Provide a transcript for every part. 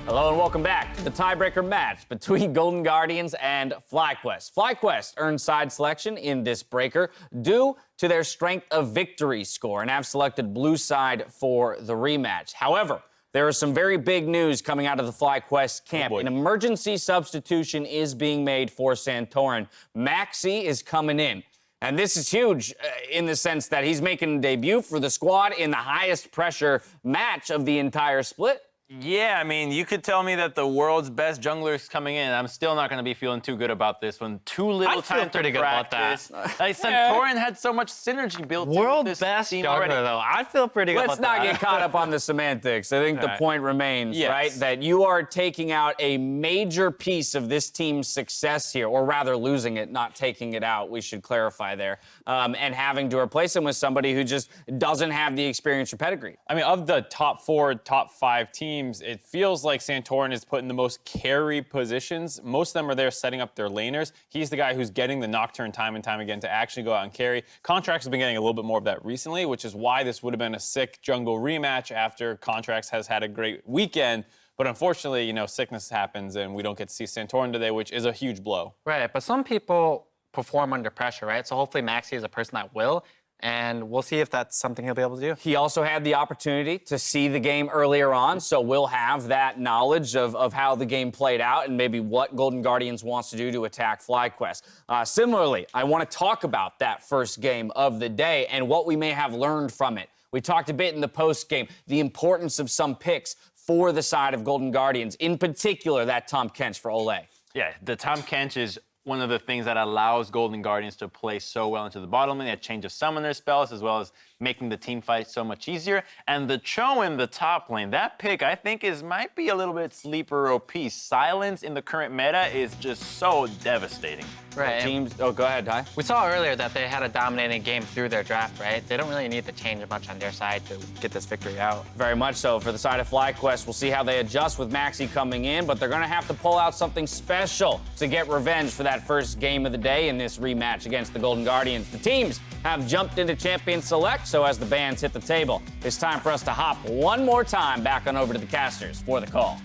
Hello and welcome back to the tiebreaker match between Golden Guardians and FlyQuest. FlyQuest earned side selection in this breaker due to their strength of victory score and have selected blue side for the rematch. However, there is some very big news coming out of the FlyQuest camp. An emergency substitution is being made for Santorin. Maxi is coming in. And this is huge in the sense that he's making a debut for the squad in the highest pressure match of the entire split. Yeah, I mean, you could tell me that the world's best jungler is coming in. I'm still not going to be feeling too good about this one. Too little time to practice. Like, Santorin had so much synergy built into this best team jungler, already. though. I feel pretty good Let's about not that. get caught up on the semantics. I think the point remains, right, that you are taking out a major piece of this team's success here, or rather losing it, not taking it out. We should clarify there. And having to replace him with somebody who just doesn't have the experience or pedigree. I mean, of the top 4, top 5 teams, it feels like Santorin is put in the most carry positions. Most of them are there setting up their laners. He's the guy who's getting the Nocturne time and time again to actually go out and carry. Contractz has been getting a little bit more of that recently, which is why this would have been a sick jungle rematch after Contractz has had a great weekend. But unfortunately, you know, sickness happens and we don't get to see Santorin today, which is a huge blow. Right, but some people perform under pressure, right? So hopefully Maxi is a person that will. And we'll see if that's something he'll be able to do. He also had the opportunity to see the game earlier on, so we'll have that knowledge of how the game played out and maybe what Golden Guardians wants to do to attack FlyQuest. Similarly, I want to talk about that first game of the day and what we may have learned from it. We talked a bit in the post game, the importance of some picks for the side of Golden Guardians, in particular that Tahm Kench for Olleh. Yeah, the Tahm Kench is one of the things that allows Golden Guardians to play so well into the bottom lane, that change of summoner spells, as well as making the team fight so much easier. And the Cho in the top lane, that pick I think might be a little bit sleeper OP. Silence in the current meta is just so devastating. Right. Oh, go ahead, Ty. We saw earlier that they had a dominating game through their draft, right? They don't really need to change much on their side to get this victory out. Very much so. For the side of FlyQuest, we'll see how they adjust with Maxi coming in, but they're going to have to pull out something special to get revenge for that first game of the day in this rematch against the Golden Guardians. The teams have jumped into Champion Select, so as the bands hit the table, it's time for us to hop one more time back on over to the casters for the call.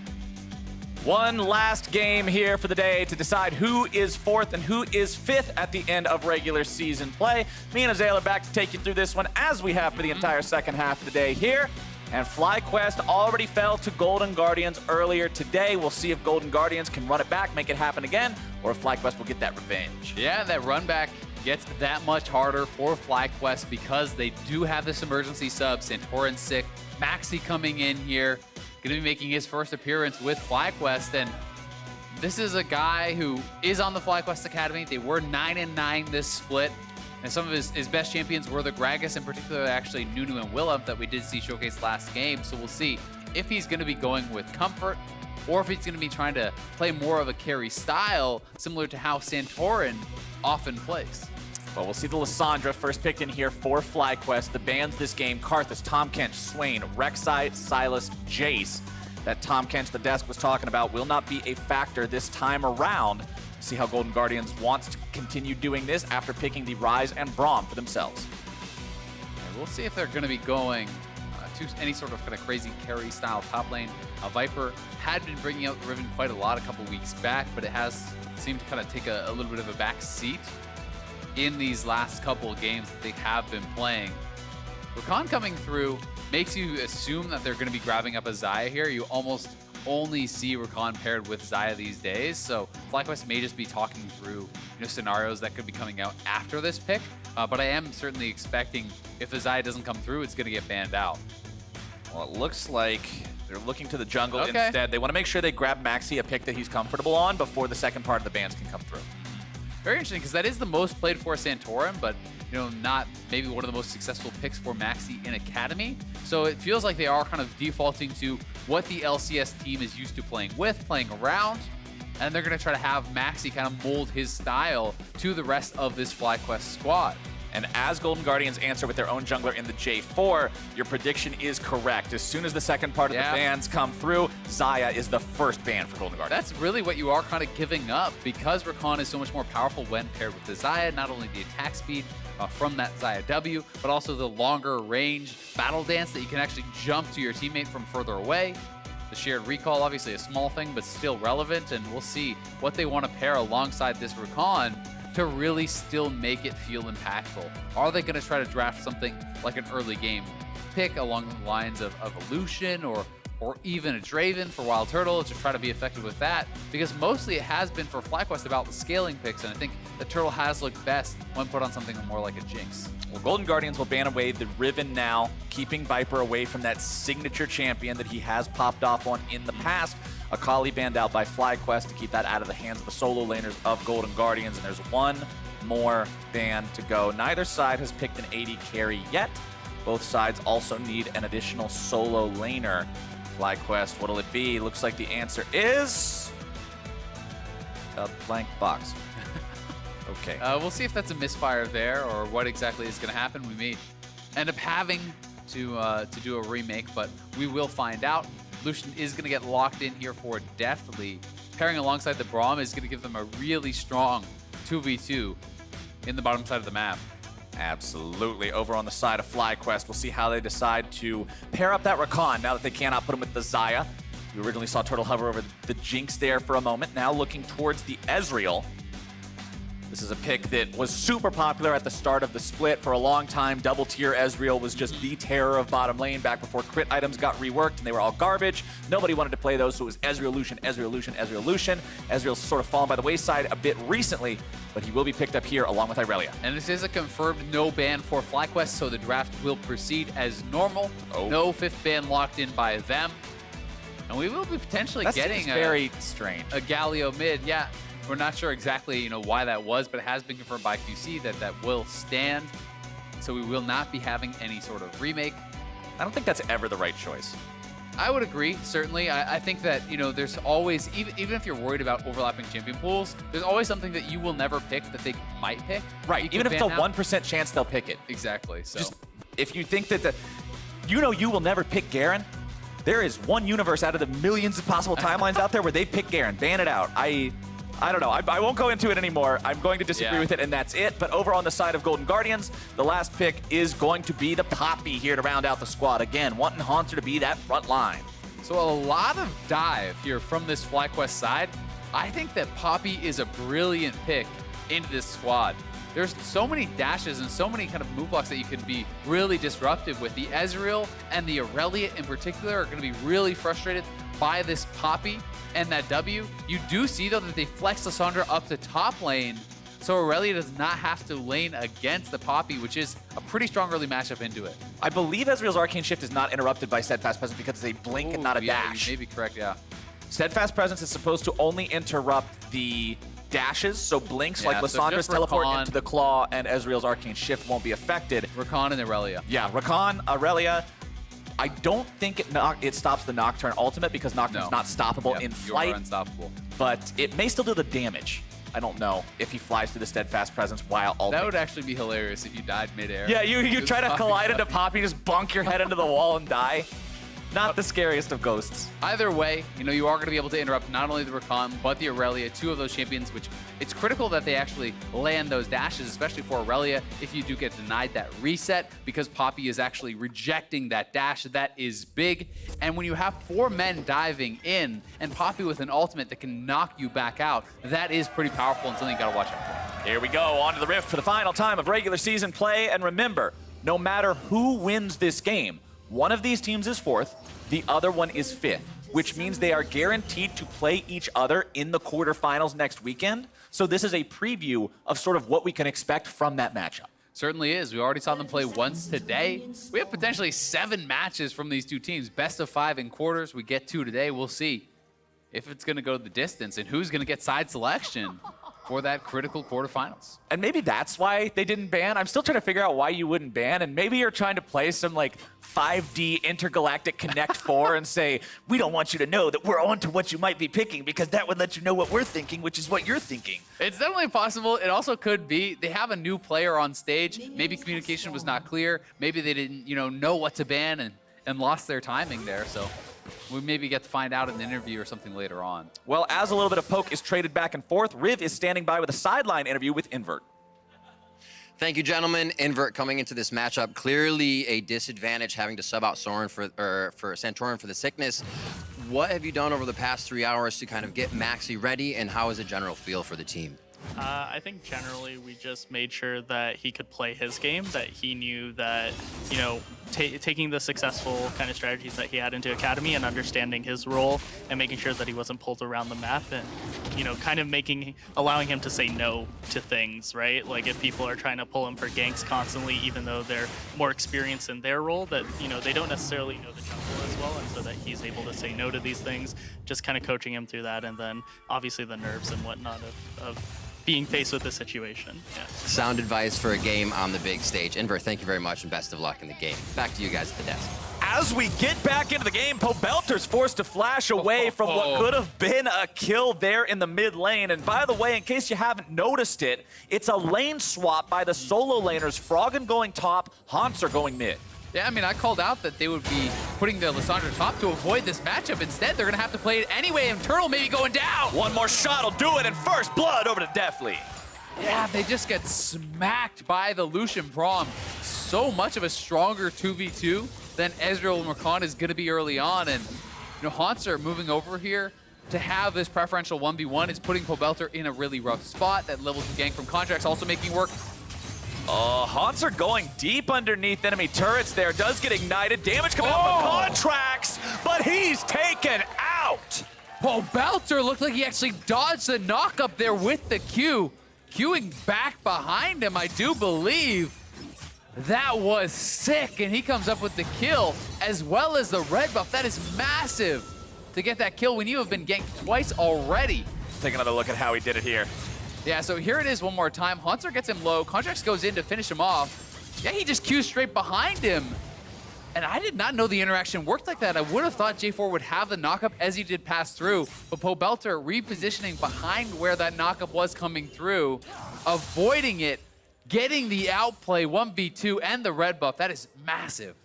One last game here for the day to decide who is 4th and who is 5th at the end of regular season play. Me and Ezreal are back to take you through this one as we have for the entire second half of the day here. And FlyQuest already fell to Golden Guardians earlier today. We'll see if Golden Guardians can run it back, make it happen again, or if FlyQuest will get that revenge. Yeah, that run back gets that much harder for FlyQuest because they do have this emergency sub. Santorin sick, Maxi coming in here, gonna be making his first appearance with FlyQuest, and this is a guy who is on the FlyQuest Academy. They were 9-9 this split, and some of his best champions were the Gragas, in particular actually Nunu and Willem that we did see showcase last game. So we'll see if he's gonna be going with comfort or if he's gonna be trying to play more of a carry style, similar to how Santorin often plays. Well, we'll see the Lissandra first picked in here for FlyQuest. The bans this game: Karthus, Tahm Kench, Swain, Rek'Sai, Sylas, Jace. That Tahm Kench the desk was talking about will not be a factor this time around. See how Golden Guardians wants to continue doing this after picking the Ryze and Braum for themselves. And we'll see if they're going to be going to any sort of kind of crazy carry style top lane. Viper had been bringing out the Riven quite a lot a couple weeks back, but it has seemed to kind of take a little bit of a back seat in these last couple of games that they have been playing. Rakan coming through makes you assume that they're going to be grabbing up a Xayah here. You almost only see Rakan paired with Xayah these days, so FlyQuest may just be talking through scenarios that could be coming out after this pick, but I am certainly expecting if the Xayah doesn't come through, it's going to get banned out. Well, it looks like they're looking to the jungle instead. They want to make sure they grab Maxi, a pick that he's comfortable on, before the second part of the bans can come through. Very interesting, because that is the most played for Santorin, but not maybe one of the most successful picks for Maxi in Academy. So it feels like they are kind of defaulting to what the LCS team is used to playing with, playing around, and they're going to try to have Maxi kind of mold his style to the rest of this FlyQuest squad. And as Golden Guardians answer with their own jungler in the J4, your prediction is correct. As soon as the second part of the bans come through, Xayah is the first ban for Golden Guardians. That's really what you are kind of giving up, because Rakan is so much more powerful when paired with the Xayah, not only the attack speed from that Xayah W, but also the longer range battle dance that you can actually jump to your teammate from further away. The shared recall, obviously a small thing, but still relevant, and we'll see what they want to pair alongside this Rakan to really still make it feel impactful. Are they going to try to draft something like an early game pick along the lines of a Lucian or even a Draven for WildTurtle to try to be effective with that? Because mostly it has been for FlyQuest about the scaling picks, and I think the Turtle has looked best when put on something more like a Jinx. Well, Golden Guardians will ban away the Riven now, keeping Viper away from that signature champion that he has popped off on in the past. Akali banned out by FlyQuest to keep that out of the hands of the solo laners of Golden Guardians, and there's one more ban to go. Neither side has picked an AD carry yet. Both sides also need an additional solo laner. FlyQuest, what'll it be? Looks like the answer is a blank box. Okay. We'll see if that's a misfire there or what exactly is going to happen. We may end up having to do a remake, but we will find out. Lucian is going to get locked in here for Deftly. Pairing alongside the Braum is going to give them a really strong 2v2 in the bottom side of the map. Absolutely. Over on the side of FlyQuest, we'll see how they decide to pair up that Rakan now that they cannot put him with the Xayah. We originally saw Turtle hover over the Jinx there for a moment. Now looking towards the Ezreal. This is a pick that was super popular at the start of the split. For a long time, double tier Ezreal was just the terror of bottom lane back before crit items got reworked and they were all garbage. Nobody wanted to play those, so it was Ezreal, Lucian, Ezreal, Lucian, Ezreal, Lucian. Ezreal's sort of fallen by the wayside a bit recently, but he will be picked up here along with Irelia. And this is a confirmed no ban for FlyQuest, so the draft will proceed as normal. No fifth ban locked in by them. And we will be potentially getting very strange. A Galio mid. Yeah, we're not sure exactly why that was, but it has been confirmed by QC that that will stand. So we will not be having any sort of remake. I don't think that's ever the right choice. I would agree, certainly. I think that, there's always, even if you're worried about overlapping champion pools, there's always something that you will never pick that they might pick. Right, even if it's a 1% chance they'll pick it. Exactly, so. Just, if you think that you will never pick Garen, there is one universe out of the millions of possible timelines out there where they pick Garen. Ban it out. I don't know. I won't go into it anymore. I'm going to disagree with it, and that's it. But over on the side of Golden Guardians, the last pick is going to be the Poppy here to round out the squad. Again, wanting Hauntzer to be that front line. So a lot of dive here from this FlyQuest side. I think that Poppy is a brilliant pick into this squad. There's so many dashes and so many kind of move blocks that you can be really disruptive with. The Ezreal and the Irelia in particular are going to be really frustrated by this Poppy and that W. You do see, though, that they flex Lissandra up to top lane, so Irelia does not have to lane against the Poppy, which is a pretty strong early matchup into it. I believe Ezreal's Arcane Shift is not interrupted by Steadfast Presence because it's a blink and not a dash. You may be correct, yeah. Steadfast Presence is supposed to only interrupt the dashes, so blinks like Lissandra's teleport into the Claw and Ezreal's Arcane Shift won't be affected. Rakan and Irelia. Yeah, Rakan, Irelia. I don't think it stops the Nocturne ultimate because Nocturne's not stoppable in flight. You're unstoppable. But it may still do the damage. I don't know if he flies through the Steadfast Presence while ulting. That would actually be hilarious if you died midair. Yeah, you try to collide into Poppy, just bunk your head into the wall and die. Not the scariest of ghosts. Either way, you are going to be able to interrupt not only the Rakan, but the Irelia, two of those champions, which it's critical that they actually land those dashes, especially for Irelia, if you do get denied that reset, because Poppy is actually rejecting that dash. That is big. And when you have 4 men diving in, and Poppy with an ultimate that can knock you back out, that is pretty powerful and something you got to watch out for. Here we go, on to the Rift for the final time of regular season play. And remember, no matter who wins this game, one of these teams is 4th, the other one is 5th, which means they are guaranteed to play each other in the quarterfinals next weekend. So this is a preview of sort of what we can expect from that matchup. Certainly is. We already saw them play once today. We have potentially 7 matches from these two teams. Best of 5 in quarters. We get 2 today. We'll see if it's going to go the distance and who's going to get side selection for that critical quarterfinals. And maybe that's why they didn't ban. I'm still trying to figure out why you wouldn't ban. And maybe you're trying to play some like 5D intergalactic Connect 4 and say, we don't want you to know that we're on to what you might be picking because that would let you know what we're thinking, which is what you're thinking. It's definitely possible. It also could be they have a new player on stage. Maybe communication was not clear. Maybe they didn't, know what to ban and lost their timing there. So we maybe get to find out in an interview or something later on. Well, as a little bit of poke is traded back and forth, Riv is standing by with a sideline interview with Invert. Thank you, gentlemen. Invert coming into this matchup, clearly a disadvantage having to sub out Soren for Santorin for the sickness. What have you done over the past 3 hours to kind of get Maxi ready, and how is the general feel for the team? I think generally we just made sure that he could play his game, that he knew that, you know, taking the successful kind of strategies that he had into Academy and understanding his role and making sure that he wasn't pulled around the map and, you know, kind of allowing him to say no to things, right? Like if people are trying to pull him for ganks constantly, even though they're more experienced in their role, that, you know, they don't necessarily know the jungle as well, and so that he's able to say no to these things, just kind of coaching him through that, and then obviously the nerves and whatnot of being faced with the situation. Yeah. Sound advice for a game on the big stage. Invert, thank you very much, and best of luck in the game. Back to you guys at the desk. As we get back into the game, Pobelter's forced to flash away from what could have been a kill there in the mid lane. And by the way, in case you haven't noticed it, it's a lane swap by the solo laners. Froggen going top, Hauntzer going mid. Yeah, I mean, I called out that they would be putting the Lissandra top to avoid this matchup. Instead, they're going to have to play it anyway, and Turtle maybe going down. One more shot will do it, and first blood over to Deftly. Yeah, they just get smacked by the Lucian Braum. So much of a stronger 2v2 than Ezreal and Rakan is going to be early on. And, you know, Hauntzer moving over here to have this preferential 1v1 is putting Pobelter in a really rough spot. That level 2 gank from Contractz also making work. Hauntzer going deep underneath enemy turrets there. Does get ignited. Damage coming out from Contractz, but he's taken out. Pobelter looked like he actually dodged the knock up there with the Q. Queuing back behind him, I do believe. That was sick, and he comes up with the kill, as well as the red buff. That is massive to get that kill when you have been ganked twice already. Take another look at how he did it here. Yeah, so here it is one more time. Hauntzer gets him low. Contractz goes in to finish him off. Yeah, he just queues straight behind him. And I did not know the interaction worked like that. I would have thought J4 would have the knockup as he did pass through, but Pobelter repositioning behind where that knockup was coming through, avoiding it, getting the outplay 1v2 and the red buff. That is massive.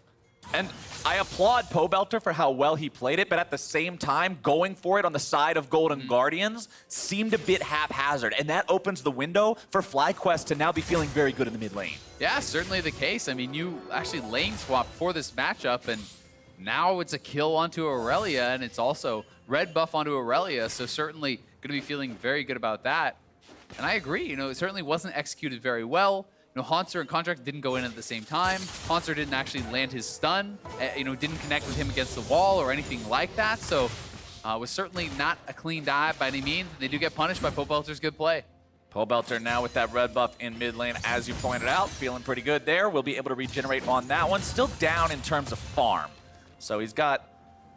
And I applaud Pobelter for how well he played it, but at the same time, going for it on the side of Golden Guardians seemed a bit haphazard, and that opens the window for FlyQuest to now be feeling very good in the mid lane. Yeah, certainly the case. I mean, you actually lane swapped for this matchup, and now it's a kill onto Irelia, and it's also red buff onto Irelia, so certainly going to be feeling very good about that. And I agree, you know, it certainly wasn't executed very well. You know, Hauntzer and Contractz didn't go in at the same time. Hauntzer didn't actually land his stun, you know, didn't connect with him against the wall or anything like that. So was certainly not a clean dive by any means. They do get punished by Pobelter's good play. Pobelter now with that red buff in mid lane, as you pointed out, feeling pretty good there. We'll be able to regenerate on that one. Still down in terms of farm. So he's got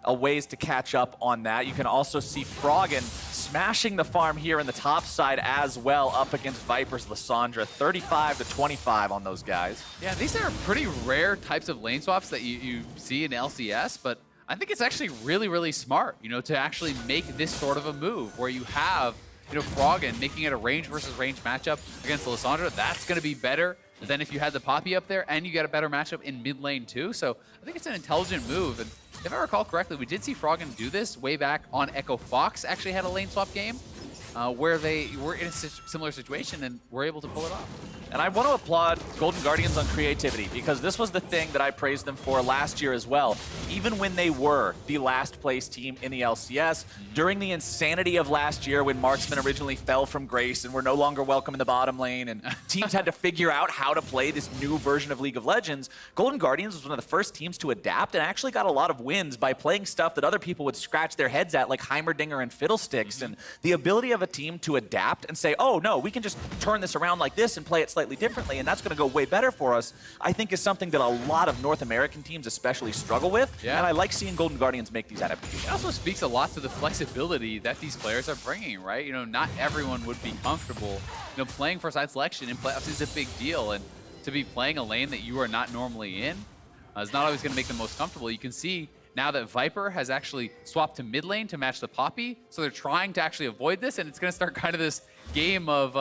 a ways to catch up on that. You can also see Froggen smashing the farm here in the top side as well, up against Viper's Lissandra. 35-25 on those guys. Yeah, these are pretty rare types of lane swaps that you see in LCS, but I think it's actually really, really smart, you know, to actually make this sort of a move where you have, you know, Froggen making it a range versus range matchup against Lissandra. That's going to be better than if you had the Poppy up there, and you get a better matchup in mid lane too. So I think it's an intelligent move. And if I recall correctly, we did see Froggen do this way back on Echo Fox. Actually had a lane swap game where they were in a similar situation and were able to pull it off. And I want to applaud Golden Guardians on creativity, because this was the thing that I praised them for last year as well. Even when they were the last place team in the LCS, during the insanity of last year when Marksman originally fell from grace and were no longer welcome in the bottom lane and teams had to figure out how to play this new version of League of Legends, Golden Guardians was one of the first teams to adapt and actually got a lot of wins by playing stuff that other people would scratch their heads at, like Heimerdinger and Fiddlesticks. And the ability of a team to adapt and say, oh no, we can just turn this around like this and play it slightly differently, and that's going to go way better for us, I think is something that a lot of North American teams especially struggle with. Yeah. And I like seeing Golden Guardians make these adaptations. It also speaks a lot to the flexibility that these players are bringing, right? You know, not everyone would be comfortable. You know, playing for side selection in playoffs is a big deal, and to be playing a lane that you are not normally in is not always going to make them most comfortable. You can see now that Viper has actually swapped to mid lane to match the Poppy, so they're trying to actually avoid this, and it's going to start kind of this game of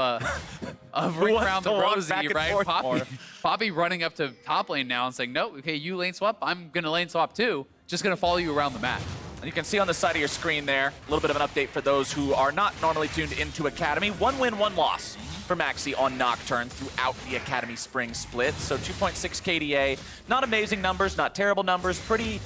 ring around the rosy, right? Poppy running up to top lane now and saying, no, okay, you lane swap, I'm going to lane swap too. Just going to follow you around the map. And you can see on the side of your screen there, a little bit of an update for those who are not normally tuned into Academy. 1 win, 1 loss for Maxi on Nocturne throughout the Academy Spring Split. So 2.6 KDA, not amazing numbers, not terrible numbers, pretty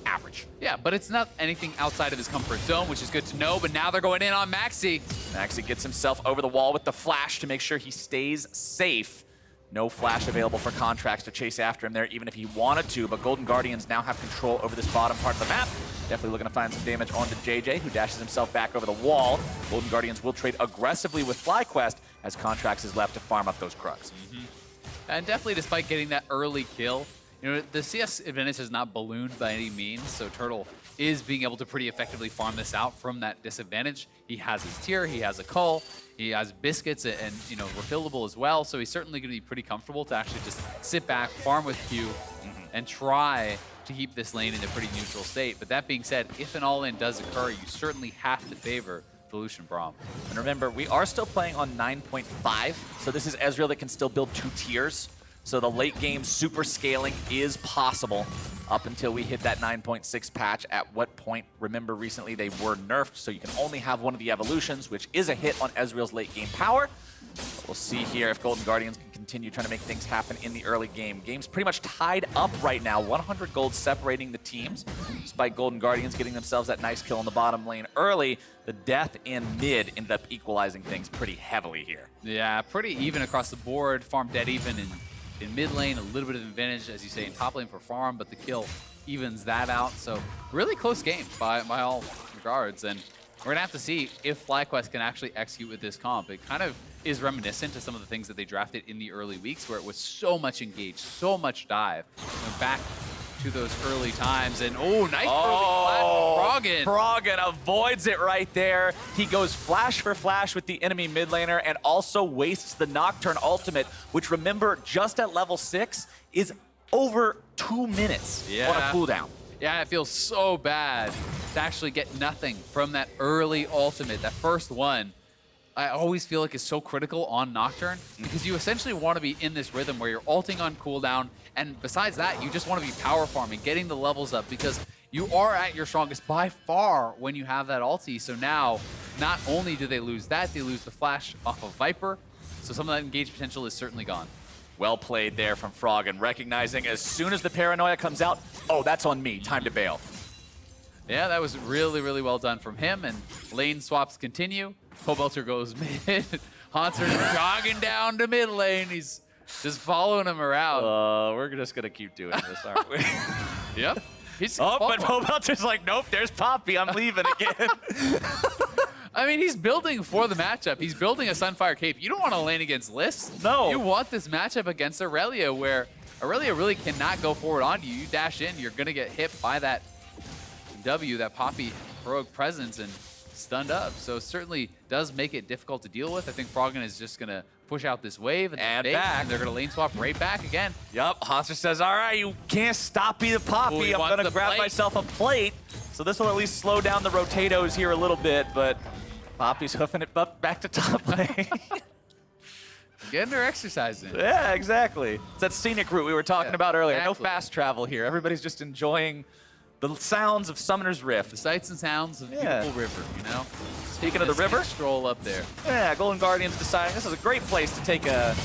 average. Yeah, but it's not anything outside of his comfort zone, which is good to know. But now they're going in on Maxi. Maxi gets himself over the wall with the flash to make sure he stays safe. No flash available for Contractz to chase after him there, even if he wanted to, but Golden Guardians now have control over this bottom part of the map. Definitely looking to find some damage onto JayJ, who dashes himself back over the wall. Golden Guardians will trade aggressively with FlyQuest as Contractz is left to farm up those Krugs. And definitely, despite getting that early kill, you know, the CS advantage has not ballooned by any means, so Turtle is being able to pretty effectively farm this out from that disadvantage. He has his tier, he has a cull, he has biscuits and you know, refillable as well, so he's certainly going to be pretty comfortable to actually just sit back, farm with Q, and try to keep this lane in a pretty neutral state. But that being said, if an all-in does occur, you certainly have to favor the Lucian Braum. And remember, we are still playing on 9.5, so this is Ezreal that can still build 2 tiers. So the late game super scaling is possible up until we hit that 9.6 patch, at what point, remember recently they were nerfed, so you can only have one of the evolutions, which is a hit on Ezreal's late game power. But we'll see here if Golden Guardians can continue trying to make things happen in the early game. Game's pretty much tied up right now, 100 gold separating the teams. Despite Golden Guardians getting themselves that nice kill in the bottom lane early, the death in mid ended up equalizing things pretty heavily here. Yeah, pretty even across the board, farm dead even in mid lane, a little bit of advantage, as you say, in top lane for farm, but the kill evens that out. So really close game by all regards. And we're going to have to see if FlyQuest can actually execute with this comp. It kind of is reminiscent to some of the things that they drafted in the early weeks, where it was so much engaged, so much dive. Went back to those early times, and oh, nice early flash from Froggen. Froggen avoids it right there. He goes flash for flash with the enemy mid laner and also wastes the Nocturne ultimate, which, remember, just at level 6 is over 2 minutes on a cooldown. Yeah, it feels so bad to actually get nothing from that early ultimate, that first one. I always feel like it's so critical on Nocturne because you essentially want to be in this rhythm where you're ulting on cooldown, and besides that, you just want to be power farming, getting the levels up, because you are at your strongest by far when you have that ulti. So now, not only do they lose that, they lose the flash off of Viper, so some of that engaged potential is certainly gone. Well played there from Froggen, recognizing as soon as the paranoia comes out, oh, that's on me, time to bail. Yeah, that was really, really well done from him, and lane swaps continue. Pobelter goes mid. Hauntzer jogging down to mid lane. He's just following him around. We're just going to keep doing this, aren't we? Yep. He's but Pobelter's like, nope, there's Poppy. I'm leaving again. I mean, he's building for the matchup. He's building a Sunfire Cape. You don't want to lane against Liss. No. You want this matchup against Irelia, where Irelia really cannot go forward on you. You dash in, you're going to get hit by that W, that Poppy heroic presence, and stunned up. So it certainly does make it difficult to deal with. I think Froggen is just going to push out this wave and back. They're going to lane swap right back again. Yup, Hauntzer says, all right, you can't stop me the Poppy. I'm going to grab myself a plate. So this will at least slow down the rotatos here a little bit, but Poppy's hoofing it back to top lane. Getting her exercising. Yeah, exactly. It's that scenic route we were talking about earlier. Exactly. No fast travel here. Everybody's just enjoying the sounds of Summoner's Rift. The sights and sounds of beautiful river, you know? Speaking of the river, stroll up there. Yeah, Golden Guardians deciding this is a great place to take a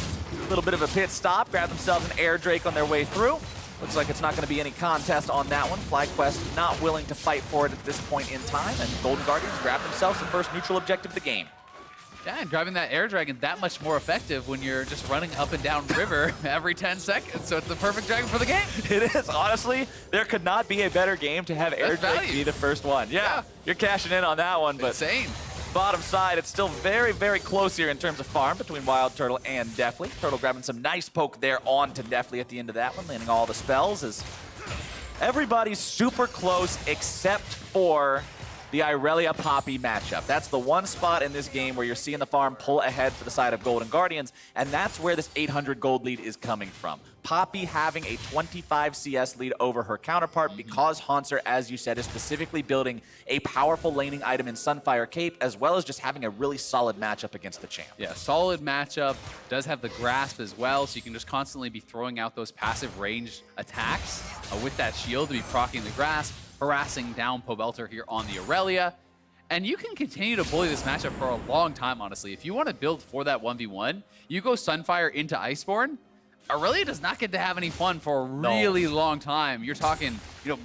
little bit of a pit stop, grab themselves an air drake on their way through. Looks like it's not going to be any contest on that one. FlyQuest not willing to fight for it at this point in time, and Golden Guardians grab themselves the first neutral objective of the game. Yeah, and driving that air dragon that much more effective when you're just running up and down river every 10 seconds. So it's the perfect dragon for the game. It is. Honestly, there could not be a better game to have air drake be the first one. Yeah, you're cashing in on that one, but insane. Bottom side, it's still very, very close here in terms of farm between WildTurtle and Deftly. Turtle grabbing some nice poke there onto Deftly at the end of that one, landing all the spells. As everybody's super close except for the Irelia Poppy matchup. That's the one spot in this game where you're seeing the farm pull ahead for the side of Golden Guardians, and that's where this 800 gold lead is coming from. Poppy having a 25 CS lead over her counterpart because Hauntzer, as you said, is specifically building a powerful laning item in Sunfire Cape, as well as just having a really solid matchup against the champ. Yeah, solid matchup. Does have the grasp as well, so you can just constantly be throwing out those passive ranged attacks with that shield to be proccing the grasp, harassing down Pobelter here on the Irelia. And you can continue to bully this matchup for a long time, honestly. If you want to build for that 1v1, you go Sunfire into Iceborne. Irelia does not get to have any fun for a really long time. You're talking,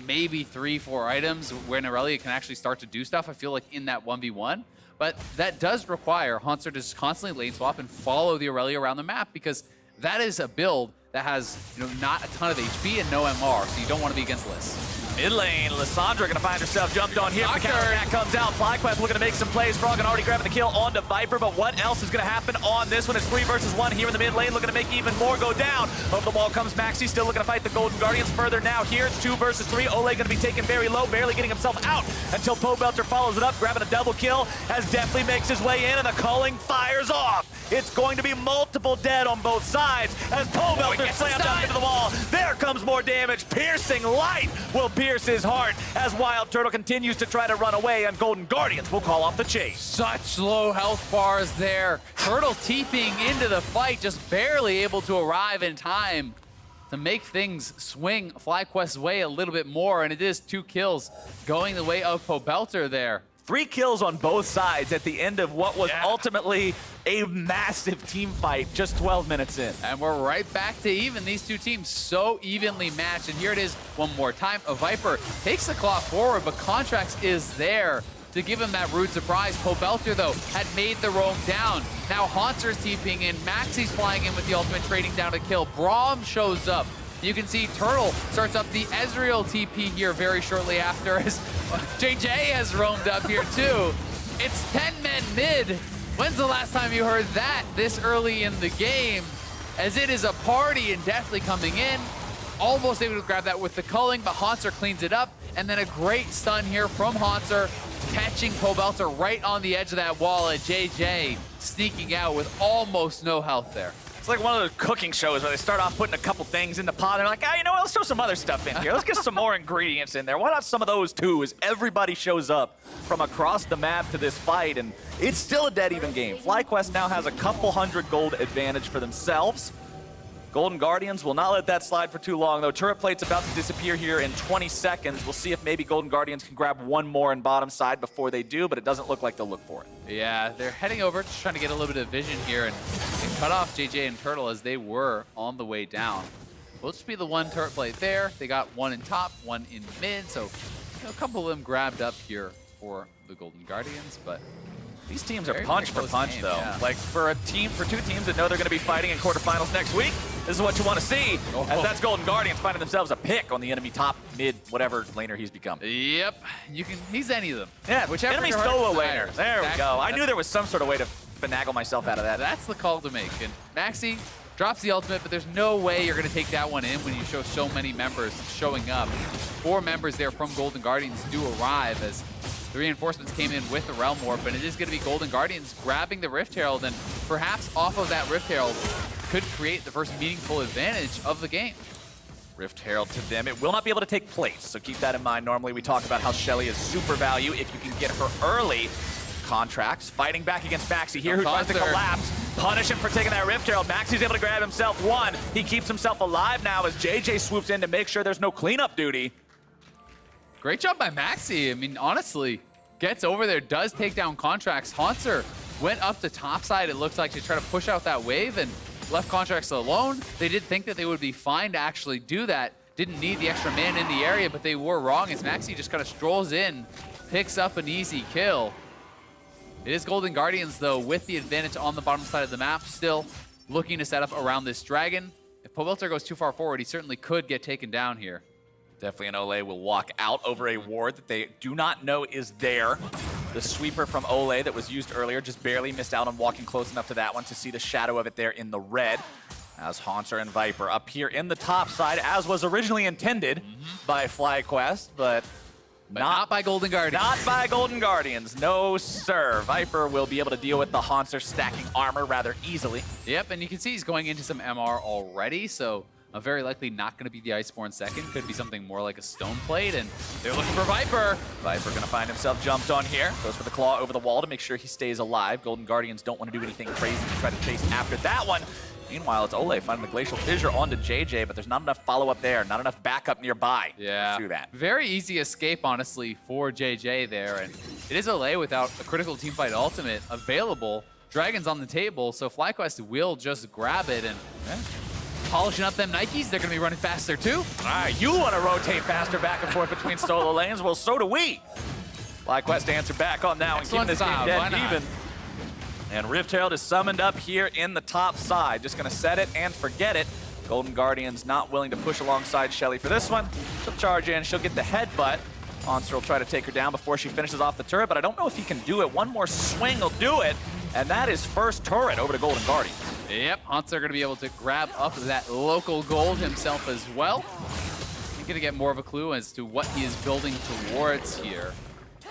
maybe 3-4 items when Irelia can actually start to do stuff, I feel like, in that 1v1. But that does require Hauntzer to just constantly lane swap and follow the Irelia around the map, because that is a build that has not a ton of HP and no MR, so you don't want to be against Liss. Mid lane, Lissandra gonna find herself jumped on here. The counter attack comes out. FlyQuest looking to make some plays. Froggen already grabbing the kill onto Viper, but what else is gonna happen on this one? It's 3 versus 1 here in the mid lane, looking to make even more go down. Over the wall comes Maxi, still looking to fight the Golden Guardians further now. Here it's 2 versus 3. Olleh gonna be taken very low, barely getting himself out until Pobelter follows it up, grabbing a double kill as Deftly makes his way in, and the culling fires off. It's going to be multiple dead on both sides as Pobelter slams down into the wall. There comes more damage. Piercing light will pierce his heart as WildTurtle continues to try to run away, and Golden Guardians will call off the chase. Such low health bars there. Turtle TPing into the fight, just barely able to arrive in time to make things swing FlyQuest's way a little bit more, and it is 2 kills going the way of Pobelter there. 3 kills on both sides at the end of what was ultimately a massive team fight just 12 minutes in. And we're right back to even. These two teams so evenly matched. And here it is one more time. A Viper takes the claw forward, but Contractz is there to give him that rude surprise. Pobelter, though, had made the roam down. Now Hauntzer's TPing in. Maxi's flying in with the ultimate, trading down a kill. Braum shows up. You can see Turtle starts up the Ezreal TP here very shortly after, as JayJ has roamed up here too. It's 10 men mid. When's the last time you heard that this early in the game? As it is a party, and Deftly coming in. Almost able to grab that with the culling, but Hauntzer cleans it up. And then a great stun here from Hauntzer, catching Pobelter right on the edge of that wall, and JayJ sneaking out with almost no health there. It's like one of those cooking shows where they start off putting a couple things in the pot. They're like, you know what, let's throw some other stuff in here. Let's get some more ingredients in there. Why not some of those too, as everybody shows up from across the map to this fight, and it's still a dead even game. FlyQuest now has a couple hundred gold advantage for themselves. Golden Guardians will not let that slide for too long, though. Turret plate's about to disappear here in 20 seconds. We'll see if maybe Golden Guardians can grab one more in bottom side before they do, but it doesn't look like they'll look for it. Yeah, they're heading over, just trying to get a little bit of vision here, and they cut off JayJ and Turtle as they were on the way down. Will just be the one turret plate there. They got one in top, one in mid, so a couple of them grabbed up here for the Golden Guardians, but these teams are punch for punch, though. Yeah. Like, for two teams that know they're going to be fighting in quarterfinals next week, this is what you want to see. As that's Golden Guardians finding themselves a pick on the enemy top, mid, whatever laner he's become. Yep, he's any of them. Yeah, whichever enemy solo laner. There we go. I knew there was some sort of way to finagle myself out of that. That's the call to make. And Maxi drops the ultimate, but there's no way you're going to take that one in when you show so many members showing up. 4 members there from Golden Guardians do arrive as the reinforcements came in with the Realm Warp, and it is going to be Golden Guardians grabbing the Rift Herald, and perhaps off of that Rift Herald could create the first meaningful advantage of the game. Rift Herald to them. It will not be able to take place, so keep that in mind. Normally we talk about how Shelly is super value if you can get her early. Contractz fighting back against Maxi here, who tries to collapse. Punish him for taking that Rift Herald. Maxi's able to grab himself one. He keeps himself alive now as JayJ swoops in to make sure there's no cleanup duty. Great job by Maxi. I mean, honestly, gets over there, does take down Contractz. Hauntzer went up the top side, it looks like, to try to push out that wave and left Contractz alone. They did think that they would be fine to actually do that. Didn't need the extra man in the area, but they were wrong as Maxi just kind of strolls in, picks up an easy kill. It is Golden Guardians, though, with the advantage on the bottom side of the map, still looking to set up around this dragon. If Pobelter goes too far forward, he certainly could get taken down here. Definitely an Olleh will walk out over a ward that they do not know is there. The sweeper from Olleh that was used earlier just barely missed out on walking close enough to that one to see the shadow of it there in the red. As Hauntzer and Viper up here in the top side, as was originally intended by FlyQuest, but not by Golden Guardians. Not by Golden Guardians, no sir. Viper will be able to deal with the Hauntzer stacking armor rather easily. Yep, and you can see he's going into some MR already, so Very likely not going to be the Iceborne second. Could be something more like a Stone Plate, and they're looking for Viper. Viper gonna find himself jumped on here. Goes for the claw over the wall to make sure he stays alive. Golden Guardians don't want to do anything crazy to try to chase after that one. Meanwhile, it's Olleh finding the Glacial Fissure onto JayJ, but there's not enough follow-up there, not enough backup nearby Yeah, to do that. very easy escape, honestly, for JayJ there, and it is Olleh without a critical teamfight ultimate available. Dragon's on the table, so FlyQuest will just grab it and polishing up them Nikes. They're going to be running faster too. All right, you want to rotate faster back and forth between solo lanes? Well, so do we. FlyQuest answer back on now and keeping this game Why dead not? even. And Rift Herald is summoned up here in the top side. Just going to set it and forget it. Golden Guardians not willing to push alongside Shelly for this one. She'll charge in. She'll get the headbutt. Hauntzer will try to take her down before she finishes off the turret, but I don't know if he can do it. One more swing will do it, and that is first turret over to Golden Guardians. Yep, Hauntzer going to be able to grab up that local gold himself as well. He's going to get more of a clue as to what he is building towards here.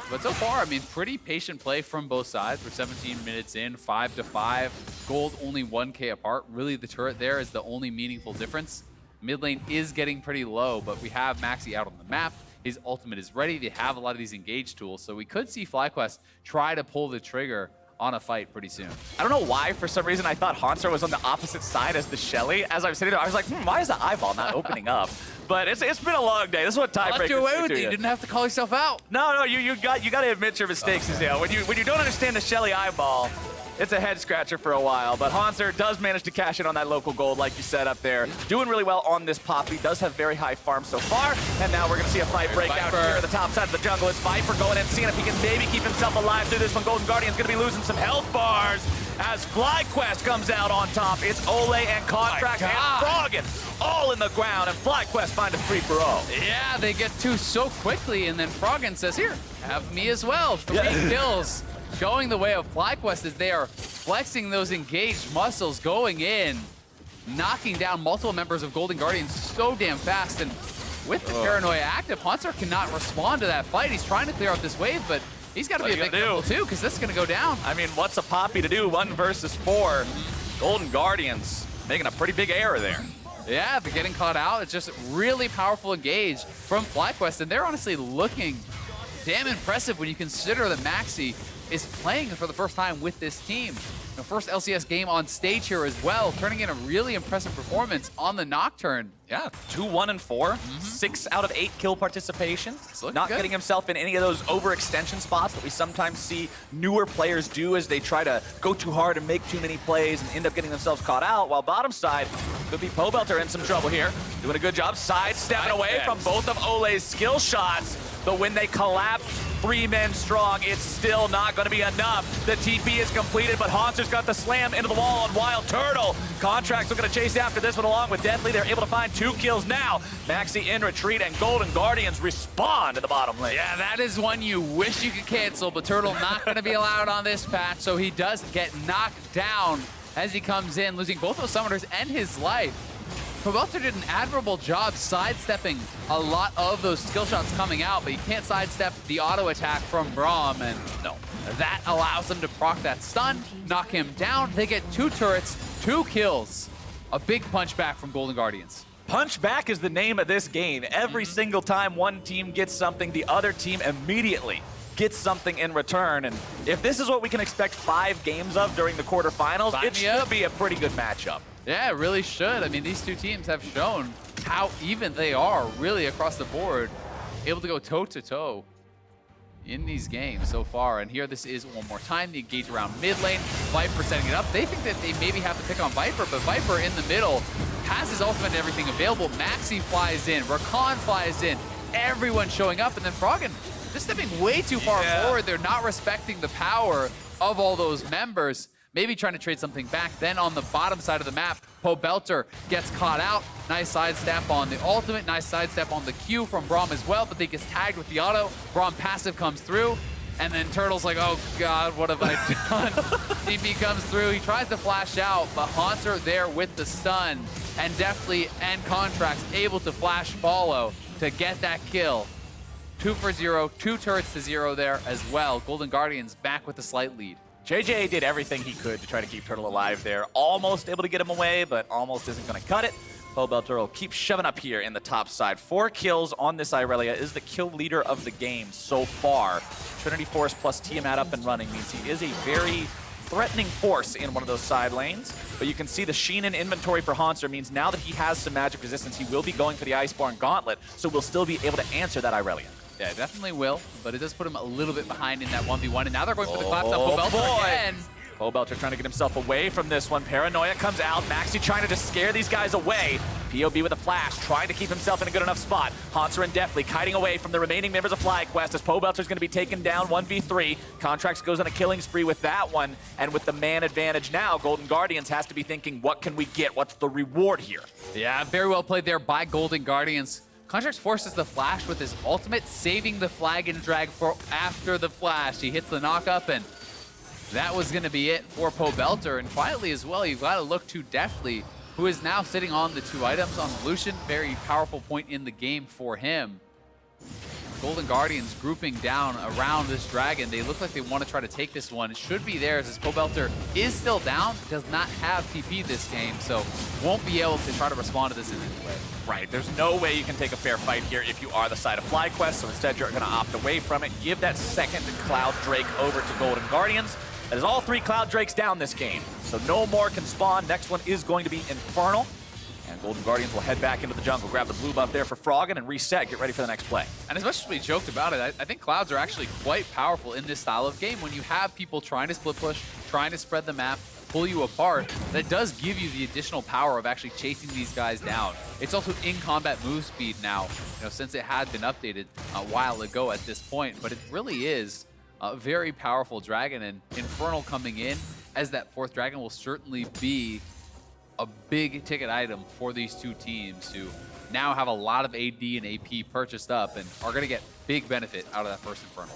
But so far, I mean, pretty patient play from both sides. We're 17 minutes in, 5-5. Gold only 1k apart. Really, the turret there is the only meaningful difference. Mid lane is getting pretty low, but we have Maxi out on the map. His ultimate is ready. They have a lot of these engage tools, so we could see FlyQuest try to pull the trigger on a fight pretty soon. I don't know why, for some reason, I thought Hauntzer was on the opposite side as the Shelly. As I was sitting there, I was like, why is the eyeball not opening up? But it's been a long day. This is what I left you tiebreakers away do with to it. You didn't have to call yourself out. No, you got to admit your mistakes, Ezreal. When you don't understand the Shelly eyeball, it's a head scratcher for a while. But Hauntzer does manage to cash in on that local gold, like you said up there. Doing really well on this Poppy. Does have very high farm so far. And now we're going to see a fight break out here at the top side of the jungle. It's Viper going in, seeing if he can maybe keep himself alive through this one. Golden Guardian's going to be losing some health bars as FlyQuest comes out on top. It's Olleh and Contractz and Froggen all in the ground, and FlyQuest find a free-for-all. Yeah, they get two so quickly, and then Froggen says, here, have me as well. 3 kills. Going the way of FlyQuest as they are flexing those engaged muscles, going in, knocking down multiple members of Golden Guardians so damn fast. And with the Paranoia active, Hauntzer cannot respond to that fight. He's trying to clear up this wave, but he's got to be a big deal too, because this is going to go down. I mean, what's a Poppy to do? 1 versus 4. Golden Guardians making a pretty big error there. Yeah, they're getting caught out. It's just really powerful engage from FlyQuest, and they're honestly looking damn impressive when you consider that Maxi is playing for the first time with this team. The first LCS game on stage here as well, turning in a really impressive performance on the Nocturne. Yeah, 2-1-4, 6 out of 8 kill participation. Not good. getting himself in any of those overextension spots that we sometimes see newer players do as they try to go too hard and make too many plays and end up getting themselves caught out. While bottom side, could be Pobelter in some trouble here. Doing a good job sidestepping away from both of Olleh's skill shots. But when they collapse 3 men strong, it's still not going to be enough. The TP is completed, but Hauntzer's got the slam into the wall on WildTurtle. Contractz are going to chase after this one along with Deftly. They're able to find 2 kills now. Maxi in retreat, and Golden Guardians respond to the bottom lane. Yeah, that is one you wish you could cancel, but Turtle not going to be allowed on this patch, so he does get knocked down as he comes in, losing both those summoners and his life. Pobelter did an admirable job sidestepping a lot of those skill shots coming out, but he can't sidestep the auto attack from Braum, and no, that allows him to proc that stun, knock him down. They get 2 turrets, 2 kills. A big punch back from Golden Guardians. Punch back is the name of this game. Every single time one team gets something, the other team immediately gets something in return. And if this is what we can expect 5 games of during the quarterfinals, it should be a pretty good matchup. Yeah, it really should. I mean, these 2 teams have shown how even they are really across the board, able to go toe-to-toe in these games so far. And here this is one more time, the engage around mid lane. Viper setting it up. They think that they maybe have to pick on Viper, but Viper in the middle has his ultimate and everything available. Maxi flies in, Rakan flies in, everyone showing up, and then Froggen just stepping way too far forward. They're not respecting the power of all those members. Maybe trying to trade something back. Then on the bottom side of the map, Pobelter gets caught out. Nice sidestep on the ultimate. Nice sidestep on the Q from Braum as well, but they gets tagged with the auto. Braum passive comes through, and then Turtle's like, oh God, what have I done? TP comes through. He tries to flash out, but Hauntzer there with the stun, and Deftly and Contractz able to flash follow to get that kill. 2 for 0, 2 turrets to 0 there as well. Golden Guardians back with a slight lead. JayJ did everything he could to try to keep Turtle alive there. Almost able to get him away, but almost isn't going to cut it. Pobelter will keep shoving up here in the top side. 4 kills on this Irelia, is the kill leader of the game so far. Trinity Force plus Tiamat up and running means he is a very threatening force in one of those side lanes. But you can see the Sheen in inventory for Hauntzer means now that he has some magic resistance, he will be going for the Iceborne Gauntlet, so we'll still be able to answer that Irelia. Yeah, definitely will, but it does put him a little bit behind in that 1v1, and now they're going for the clap down. Oh, Pobelter boy. again. Pobelter trying to get himself away from this one. Paranoia comes out. Maxi trying to just scare these guys away. POB with a flash, trying to keep himself in a good enough spot. Hauntzer and Deftly kiting away from the remaining members of FlyQuest as Pobelter's going to be taken down 1v3. Contractz goes on a killing spree with that one, and with the man advantage now, Golden Guardians has to be thinking, what can we get? What's the reward here? Yeah, very well played there by Golden Guardians. Contractz forces the flash with his ultimate, saving the flag and drag for after the flash. He hits the knock-up, and that was going to be it for Pobelter. And quietly as well, you've got to look to Deftly, who is now sitting on the 2 items on Lucian. Very powerful point in the game for him. Golden Guardians grouping down around this dragon. They look like they want to try to take this one. It should be theirs as Pobelter is still down, does not have TP this game, so won't be able to try to respond to this in any way. Right, there's no way you can take a fair fight here if you are the side of FlyQuest, so instead you're going to opt away from it. Give that second Cloud Drake over to Golden Guardians. That is all 3 Cloud Drakes down this game, so no more can spawn. Next one is going to be Infernal, and Golden Guardians will head back into the jungle, grab the blue buff there for Froggen, and reset, get ready for the next play. And as much as we joked about it, I think Clouds are actually quite powerful in this style of game. When you have people trying to split push, trying to spread the map, pull you apart, that does give you the additional power of actually chasing these guys down. It's also in combat move speed now, since it had been updated a while ago at this point, but it really is a very powerful dragon, and Infernal coming in as that 4th dragon will certainly be a big ticket item for these 2 teams who now have a lot of AD and AP purchased up and are going to get big benefit out of that first Infernal.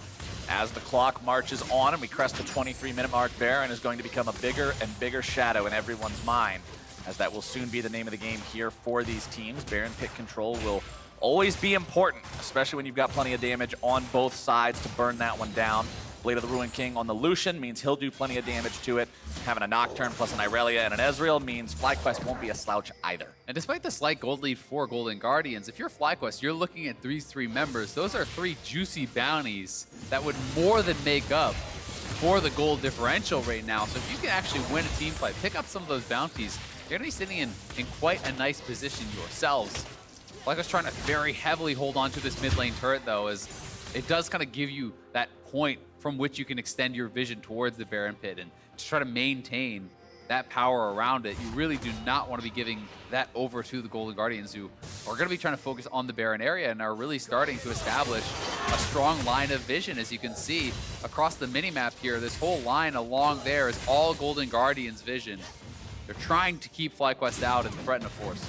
As the clock marches on and we crest the 23-minute mark, Baron is going to become a bigger and bigger shadow in everyone's mind, as that will soon be the name of the game here for these teams. Baron pick control will always be important, especially when you've got plenty of damage on both sides to burn that one down. Blade of the Ruined King on the Lucian means he'll do plenty of damage to it. Having a Nocturne plus an Irelia and an Ezreal means FlyQuest won't be a slouch either. And despite the slight gold lead for Golden Guardians, if you're FlyQuest, you're looking at these 3 members. Those are 3 juicy bounties that would more than make up for the gold differential right now. So if you can actually win a team fight, pick up some of those bounties, you're going to be sitting in quite a nice position yourselves. FlyQuest trying to very heavily hold on to this mid lane turret, though, as it does kind of give you that point from which you can extend your vision towards the Baron Pit and to try to maintain that power around it. You really do not want to be giving that over to the Golden Guardians, who are going to be trying to focus on the Baron area and are really starting to establish a strong line of vision. As you can see across the minimap here, this whole line along there is all Golden Guardians vision. They're trying to keep FlyQuest out and threaten a force.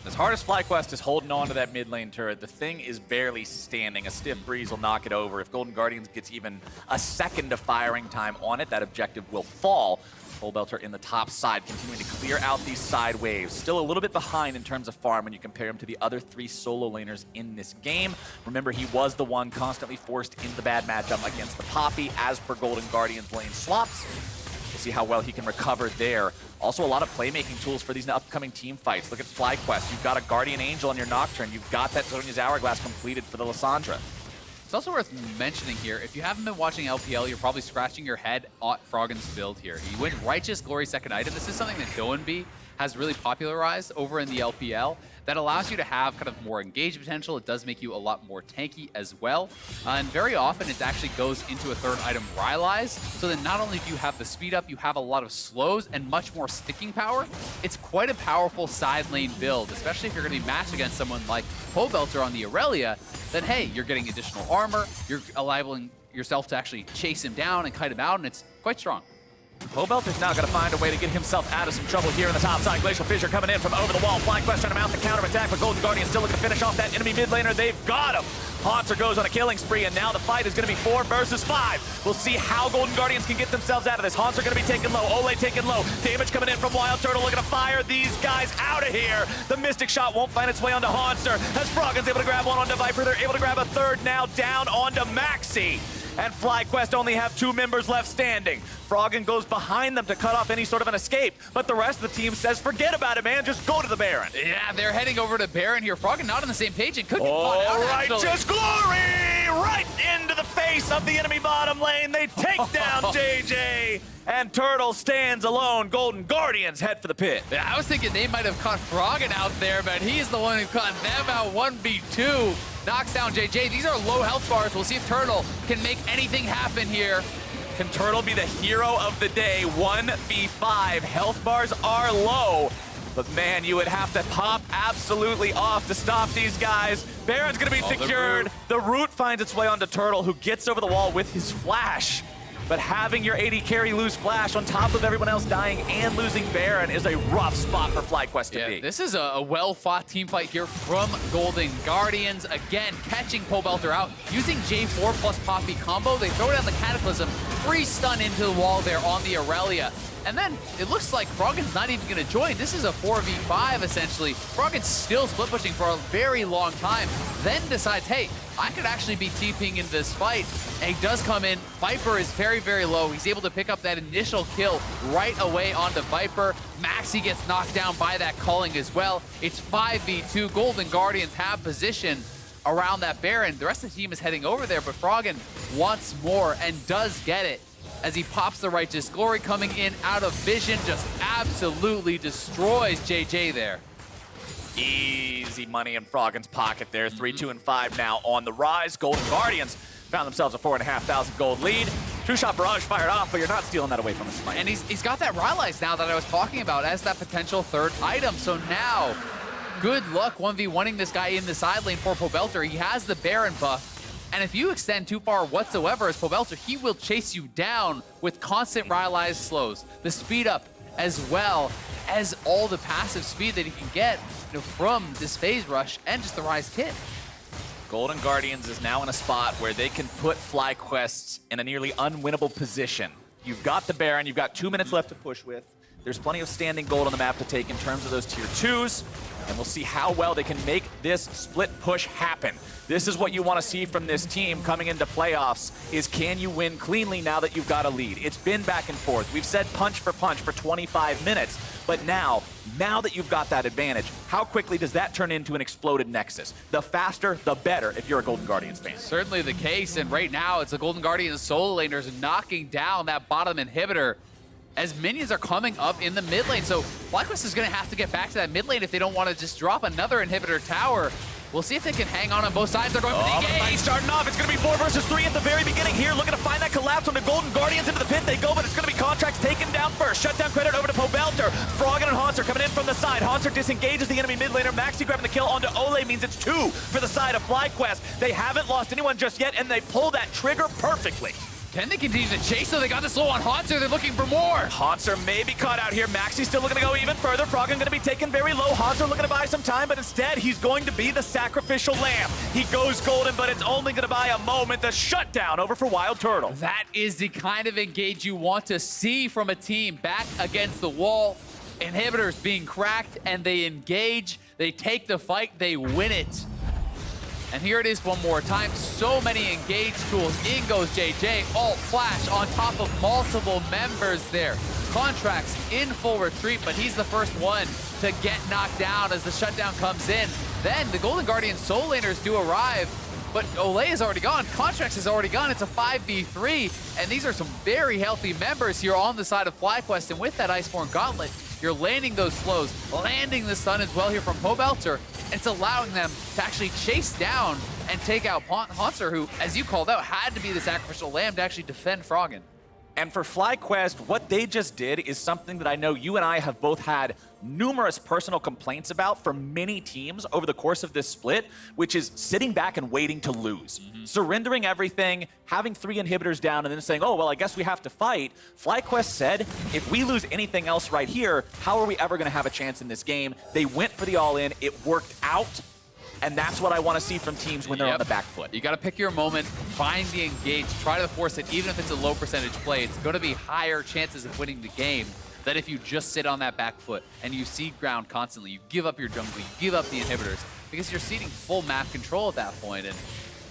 As hard as FlyQuest is holding on to that mid lane turret, the thing is barely standing. A stiff breeze will knock it over. If Golden Guardians gets even a second of firing time on it, that objective will fall. Pobelter in the top side, continuing to clear out these side waves. Still a little bit behind in terms of farm when you compare him to the other 3 solo laners in this game. Remember, he was the one constantly forced in the bad matchup against the Poppy as per Golden Guardians lane swaps. We'll see how well he can recover there. Also, a lot of playmaking tools for these upcoming team fights. Look at FlyQuest. You've got a Guardian Angel on your Nocturne. You've got that Zhonya's Hourglass completed for the Lissandra. It's also worth mentioning here, if you haven't been watching LPL, you're probably scratching your head at Froggen's build here. He went Righteous Glory second item. This is something that Doenby has really popularized over in the LPL that allows you to have kind of more engage potential. It does make you a lot more tanky as well. And very often it actually goes into a 3rd item, Ryze, so that not only do you have the speed up, you have a lot of slows and much more sticking power. It's quite a powerful side lane build, especially if you're going to be matched against someone like Pobelter on the Irelia. Then hey, you're getting additional armor, you're allowing yourself to actually chase him down and kite him out, and it's quite strong. Pobelter's now going to find a way to get himself out of some trouble here in the top side. Glacial Fissure coming in from over the wall. FlyQuest trying to mount the counter-attack, but Golden Guardian still looking to finish off that enemy mid laner. They've got him. Hauntzer goes on a killing spree, and now the fight is going to be 4 versus 5. We'll see how Golden Guardians can get themselves out of this. Hauntzer going to be taken low. Olleh taken low. Damage coming in from WildTurtle, looking to fire these guys out of here. The Mystic Shot won't find its way onto Hauntzer, as Froggen's able to grab one onto Viper. They're able to grab a 3rd now down onto Maxi. and FlyQuest only have 2 members left standing. Froggen goes behind them to cut off any sort of an escape, but the rest of the team says, forget about it, man, just go to the Baron. Yeah, they're heading over to Baron here. Froggen not on the same page and could get caught out, actually. Righteous glory! Right into the face of the enemy bottom lane. They take down JayJ, and Turtle stands alone. Golden Guardians head for the pit. Yeah, I was thinking they might have caught Froggen out there, but he's the one who caught them out 1v2. Knocks down JayJ. These are low health bars. We'll see if Turtle can make anything happen here. Can Turtle be the hero of the day? 1v5. Health bars are low. But man, you would have to pop absolutely off to stop these guys. Baron's gonna be secured. The root finds its way onto Turtle, who gets over the wall with his flash. But having your AD carry lose flash on top of everyone else dying and losing Baron is a rough spot for FlyQuest to be. This is a well-fought team fight here from Golden Guardians. Again, catching Pobelter out, using J4 plus Poppy combo. They throw down the Cataclysm, free stun into the wall there on the Irelia. And then it looks like Froggen's not even going to join. This is a 4v5, essentially. Froggen's still split pushing for a very long time, then decides, hey, I could actually be TPing in this fight. And he does come in. Viper is very, very low. He's able to pick up that initial kill right away onto Viper. Maxi gets knocked down by that culling as well. It's 5v2. Golden Guardians have position around that Baron. The rest of the team is heading over there, but Froggen wants more and does get it, as he pops the Righteous Glory, coming in out of vision, just absolutely destroys JayJ there. Easy money in Froggen's pocket there. 3, 2, and 5 now on the rise. Golden Guardians found themselves a 4,500 gold lead. Two-shot barrage fired off, but you're not stealing that away from us. And he's got that Ryze now that I was talking about as that potential third item. So now, good luck 1v1ing this guy in the side lane for Pobelter. He has the Baron buff. And if you extend too far whatsoever as Pobelter, he will chase you down with constant Ryze slows, the speed up, as well as all the passive speed that he can get, you know, from this phase rush and just the Ryze kit. Golden Guardians is now in a spot where they can put FlyQuest in a nearly unwinnable position. You've got the Baron, you've got 2 minutes left to push with. There's plenty of standing gold on the map to take in terms of those tier 2s, and we'll see how well they can make this split push happen. This is what you want to see from this team coming into playoffs, is can you win cleanly now that you've got a lead? It's been back and forth. We've said punch for 25 minutes, but now that you've got that advantage, how quickly does that turn into an exploded Nexus? The faster, the better if you're a Golden Guardians fan. Certainly the case, and right now it's the Golden Guardians solo laners knocking down that bottom inhibitor as minions are coming up in the mid lane. So FlyQuest is going to have to get back to that mid lane if they don't want to just drop another inhibitor tower. We'll see if they can hang on both sides. They're going for the engage. Starting off, it's going to be 4 versus 3 at the very beginning here. Looking to find that collapse on the Golden Guardians. Into the pit they go, but it's going to be Contractz taken down first. Shutdown credit over to Pobelter. Froggen and Hauntzer coming in from the side. Hauntzer disengages the enemy mid laner. Maxi grabbing the kill onto Olleh means it's 2 for the side of FlyQuest. They haven't lost anyone just yet, and they pull that trigger perfectly. Can they continue to chase? So they got the slow on Hauntzer. They're looking for more. Hauntzer may be caught out here. Maxi's still looking to go even further. Froggen going to be taken very low. Hauntzer looking to buy some time, but instead he's going to be the sacrificial lamb. He goes golden, but it's only going to buy a moment. The shutdown over for WildTurtle. That is the kind of engage you want to see from a team back against the wall. Inhibitors being cracked, and they engage. They take the fight. They win it. And here it is one more time. So many engage tools. In goes JayJ. Alt flash on top of multiple members there. Contractz in full retreat, but he's the first one to get knocked down as the shutdown comes in. Then the Golden Guardian soul laners do arrive, but Olleh is already gone. Contractz is already gone. It's a 5v3, and these are some very healthy members here on the side of FlyQuest. And with that Iceborne Gauntlet, you're landing those slows, landing the stun as well here from Pobelter. It's allowing them to actually chase down and take out Hauntzer, who, as you called out, had to be the sacrificial lamb to actually defend Froggen. And for FlyQuest, what they just did is something that I know you and I have both had numerous personal complaints about for many teams over the course of this split, which is sitting back and waiting to lose. Surrendering everything, having 3 inhibitors down, and then saying, oh, well, I guess we have to fight. FlyQuest said, if we lose anything else right here, how are we ever going to have a chance in this game? They went for the all-in. It worked out. And that's what I want to see from teams when they're on the back foot. You got to pick your moment, find the engage, try to force it, even if it's a low percentage play. It's going to be higher chances of winning the game than if you just sit on that back foot and you seed ground constantly. You give up your jungle, you give up the inhibitors, because you're ceding full map control at that point. And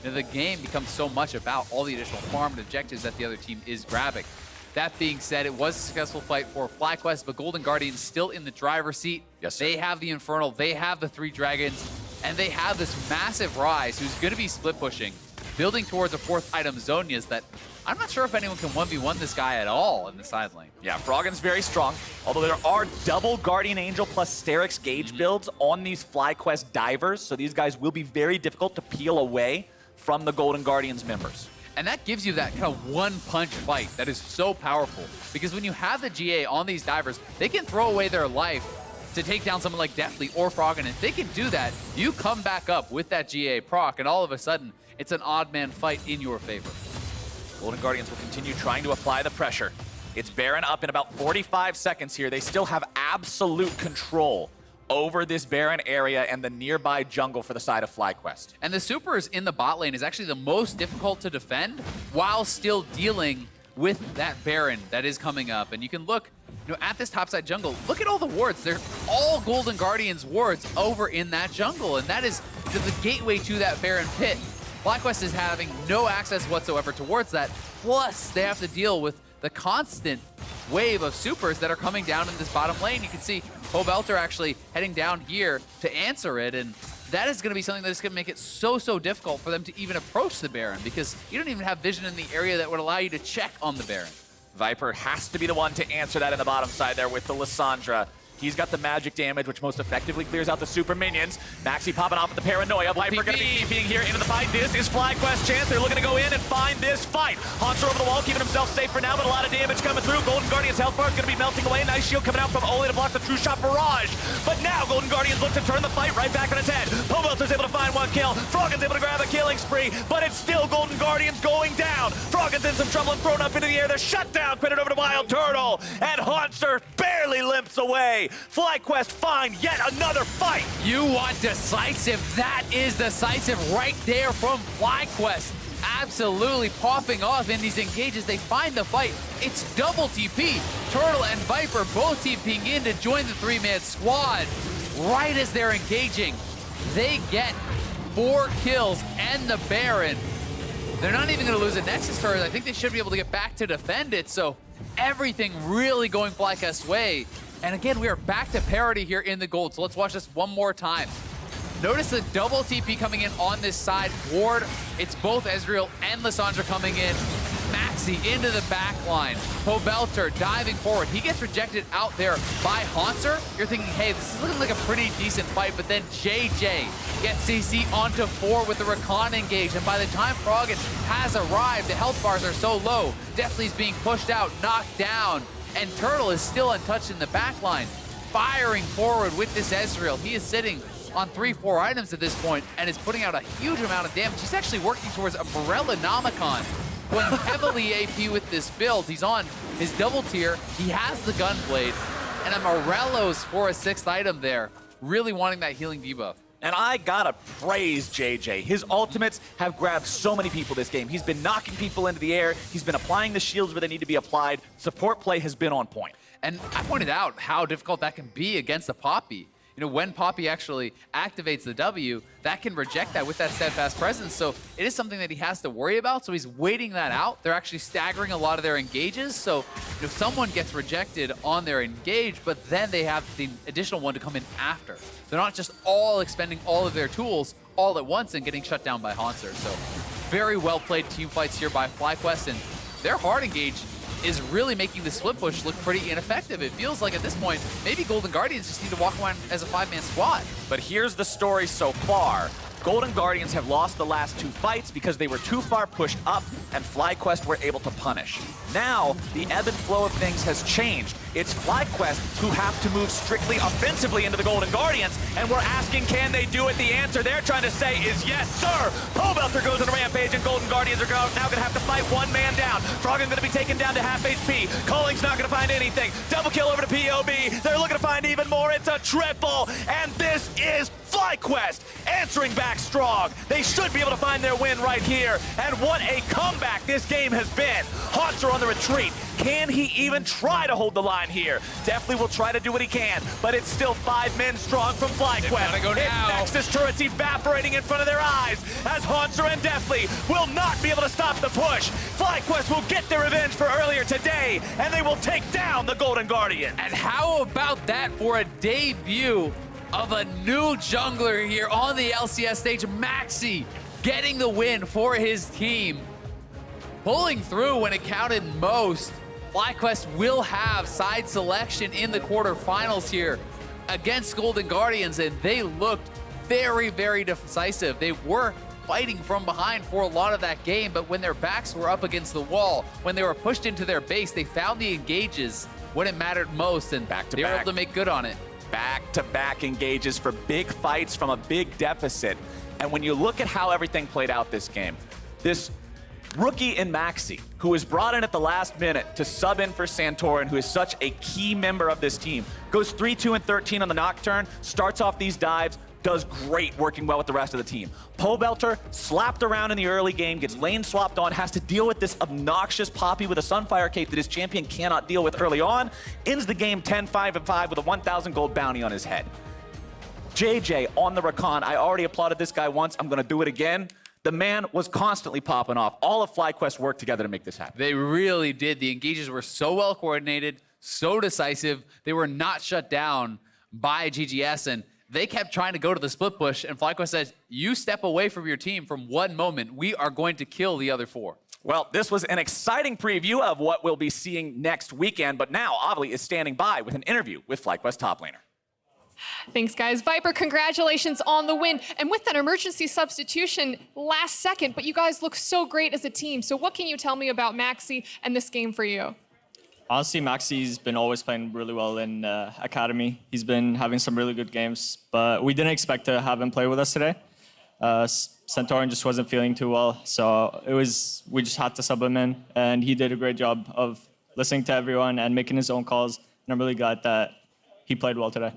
you know, the game becomes so much about all the additional farm and objectives that the other team is grabbing. That being said, it was a successful fight for FlyQuest, but Golden Guardians still in the driver's seat. Yes, sir. They have the Infernal, they have the 3 dragons, and they have this massive Ryze who's going to be split pushing, building towards a 4th item, Zhonya's, that I'm not sure if anyone can 1v1 this guy at all in the side lane. Yeah, Froggen's very strong, although there are double Guardian Angel plus Sterix Gauge builds on these FlyQuest divers, so these guys will be very difficult to peel away from the Golden Guardians members. And that gives you that kind of one-punch fight that is so powerful. Because when you have the GA on these divers, they can throw away their life to take down someone like Deftly or Froggen. And if they can do that, you come back up with that GA proc, and all of a sudden, it's an odd man fight in your favor. Golden Guardians will continue trying to apply the pressure. It's Baron up in about 45 seconds here. They still have absolute control over this Baron area and the nearby jungle for the side of FlyQuest. And the supers in the bot lane is actually the most difficult to defend while still dealing with that Baron that is coming up. And you can look, you know, at this topside jungle, look at all the wards. They're all Golden Guardians wards over in that jungle. And that is the gateway to that Baron pit. FlyQuest is having no access whatsoever towards that. Plus, they have to deal with the constant wave of supers that are coming down in this bottom lane. You can see Pobelter actually heading down here to answer it, and that is going to be something that is going to make it so difficult for them to even approach the Baron, because you don't even have vision in the area that would allow you to check on the Baron. Viper has to be the one to answer that in the bottom side there with the Lissandra. He's got the magic damage, which most effectively clears out the super minions. Maxi popping off with the paranoia. Viper going to be TPing here into the fight. This is FlyQuest's chance. They're looking to go in and find this fight. Hauntzer over the wall, keeping himself safe for now, but a lot of damage coming through. Golden Guardian's health bar is going to be melting away. Nice shield coming out from Olleh to block the true shot barrage. But now Golden Guardians look to turn the fight right back on its head. Pobelter's able to find 1 kill. Froggen's able to grab a killing spree, but it's still Golden Guardians going down. Froggen's in some trouble and thrown up into the air. The shutdown, credit over to WildTurtle, and Hauntzer barely limps away. FlyQuest find yet another fight. You want decisive. That is decisive right there from FlyQuest. Absolutely popping off in these engages. They find the fight. It's double TP. Turtle and Viper both TPing in to join the 3-man squad. Right as they're engaging, they get 4 kills and the Baron. They're not even going to lose a Nexus turret. I think they should be able to get back to defend it. So everything really going FlyQuest's way. And again, we are back to parity here in the gold. So let's watch this one more time. Notice the double TP coming in on this side ward. It's both Ezreal and Lissandra coming in. Maxi into the back line. Pobelter diving forward. He gets rejected out there by Hauntzer. You're thinking, hey, this is looking like a pretty decent fight, but then JayJ gets CC onto 4 with the Rakan engage. And by the time Froggen has arrived, the health bars are so low. Deftly's being pushed out, knocked down. And Turtle is still untouched in the backline, firing forward with this Ezreal. He is sitting on 3-4 items at this point and is putting out a huge amount of damage. He's actually working towards a Morellonomicon, going heavily AP with this build. He's on his double tier. He has the Gunblade, and a Morello's for a 6th item there, really wanting that healing debuff. And I gotta praise JayJ. His ultimates have grabbed so many people this game. He's been knocking people into the air. He's been applying the shields where they need to be applied. Support play has been on point. And I pointed out how difficult that can be against a Poppy. You know, when Poppy actually activates the W, that can reject that with that steadfast presence. So it is something that he has to worry about. So he's waiting that out. They're actually staggering a lot of their engages. So if someone gets rejected on their engage, but then they have the additional one to come in after. They're not just all expending all of their tools all at once and getting shut down by Hauntzer. So very well played team fights here by FlyQuest, and their hard engage is really making the split push look pretty ineffective. It feels like at this point, maybe Golden Guardians just need to walk around as a 5-man squad. But here's the story so far. Golden Guardians have lost the last 2 fights because they were too far pushed up and FlyQuest were able to punish. Now, the ebb and flow of things has changed. It's FlyQuest who have to move strictly offensively into the Golden Guardians, and we're asking, can they do it? The answer they're trying to say is yes, sir! Pobelter goes on a rampage, and Golden Guardians are now going to have to fight 1 man down. Froggen going to be taken down to half HP. Calling's not going to find anything. Double kill over to POB. They're looking to find even more. It's a triple, and this is FlyQuest answering back strong. They should be able to find their win right here, and what a comeback this game has been. Hauntzer on the retreat. Can he even try to hold the line here? Deftly will try to do what he can, but it's still 5 men strong from FlyQuest. gotta go now. Nexus turrets evaporating in front of their eyes as Hauntzer and Deftly will not be able to stop the push. FlyQuest will get their revenge for earlier today, and they will take down the Golden Guardians. And how about that for a debut of a new jungler here on the LCS stage? Maxi getting the win for his team. Pulling through when it counted most. FlyQuest will have side selection in the quarterfinals here against Golden Guardians, and they looked very, very decisive. They were fighting from behind for a lot of that game, but when their backs were up against the wall, when they were pushed into their base, they found the engages when it mattered most, and they were able to make good on it. Back-to-back engages for big fights from a big deficit. And when you look at how everything played out this game, this rookie in Maxi, who was brought in at the last minute to sub in for Santorin, who is such a key member of this team, goes 3-2-13 on the Nocturne, starts off these dives, does great working well with the rest of the team. Pobelter slapped around in the early game, gets lane swapped on, has to deal with this obnoxious Poppy with a Sunfire cape that his champion cannot deal with early on, ends the game 10-5-5 with a 1,000 gold bounty on his head. JayJ on the Rakan. I already applauded this guy once. I'm going to do it again. The man was constantly popping off. All of FlyQuest worked together to make this happen. They really did. The engages were so well coordinated, so decisive. They were not shut down by GGS, and they kept trying to go to the split push, and FlyQuest says, you step away from your team from one moment. We are going to kill the other 4. Well, this was an exciting preview of what we'll be seeing next weekend, but now Olleh is standing by with an interview with FlyQuest top laner. Thanks, guys. Viper, congratulations on the win. And with that emergency substitution last second, but you guys look so great as a team. So what can you tell me about Maxi and this game for you? Honestly, Maxi's been always playing really well in Academy. He's been having some really good games, but we didn't expect to have him play with us today. Santorin just wasn't feeling too well, so we just had to sub him in, and he did a great job of listening to everyone and making his own calls, and I'm really glad that he played well today.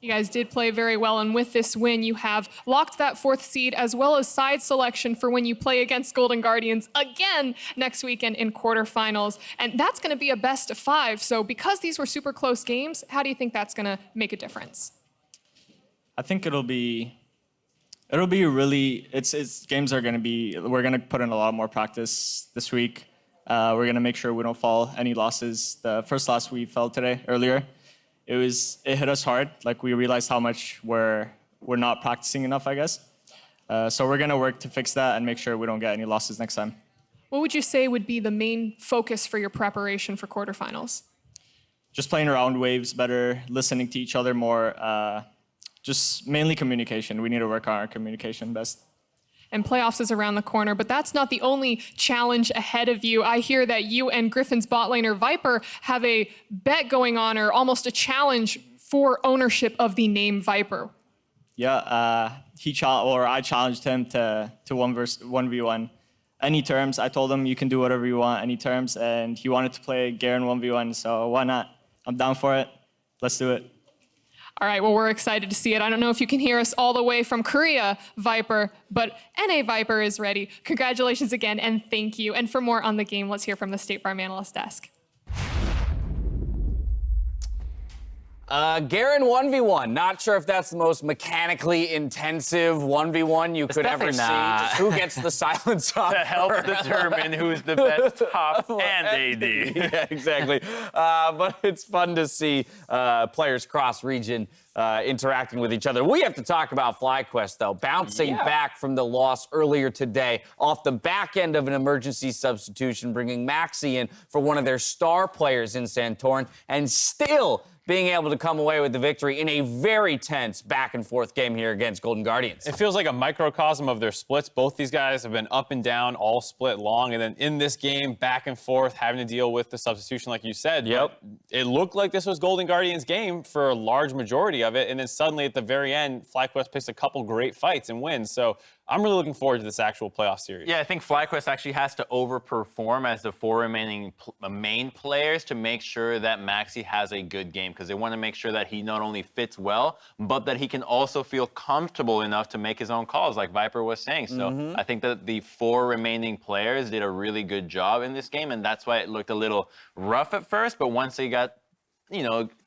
You guys did play very well, and with this win, you have locked that 4th seed as well as side selection for when you play against Golden Guardians again next weekend in quarterfinals. And that's going to be a best of 5. So because these were super close games, how do you think that's going to make a difference? I think it'll be really, games are going to be, we're going to put in a lot more practice this week. We're going to make sure we don't fall any losses. The first loss we fell earlier, it hit us hard. Like, we realized how much we're not practicing enough, I guess. So we're gonna work to fix that and make sure we don't get any losses next time. What would you say would be the main focus for your preparation for quarterfinals? Just playing around waves better, listening to each other more, just mainly communication. We need to work on our communication best. And playoffs is around the corner, but that's not the only challenge ahead of you. I hear that you and Griffin's bot laner Viper have a bet going on, or almost a challenge for ownership of the name Viper. Yeah, I challenged him to 1v1. Any terms, I told him you can do whatever you want, any terms, and he wanted to play Garen 1v1, so why not? I'm down for it. Let's do it. All right, well, we're excited to see it. I don't know if you can hear us all the way from Korea, Viper, but NA Viper is ready. Congratulations again, and thank you. And for more on the game, let's hear from the State Farm Analyst Desk. Garen 1v1. Not sure if that's the most mechanically intensive 1v1 you could ever see. Just who gets the silence off To help determine who's the best top and AD. Yeah, exactly. But it's fun to see players cross-region interacting with each other. We have to talk about FlyQuest, though. Bouncing back from the loss earlier today off the back end of an emergency substitution, bringing Maxi in for one of their star players in Santorin, and still being able to come away with the victory in a very tense back-and-forth game here against Golden Guardians. It feels like a microcosm of their splits. Both these guys have been up and down all split long, and then in this game, back and forth, having to deal with the substitution like you said. Yep. But it looked like this was Golden Guardians' game for a large majority majority of it, and then suddenly at the very end, FlyQuest picks a couple great fights and wins. So I'm really looking forward to this actual playoff series. Yeah, I think FlyQuest actually has to overperform as the 4 remaining main players to make sure that Maxi has a good game, because they want to make sure that he not only fits well, but that he can also feel comfortable enough to make his own calls, like Viper was saying. So I think that the 4 remaining players did a really good job in this game, and that's why it looked a little rough at first, but once they got,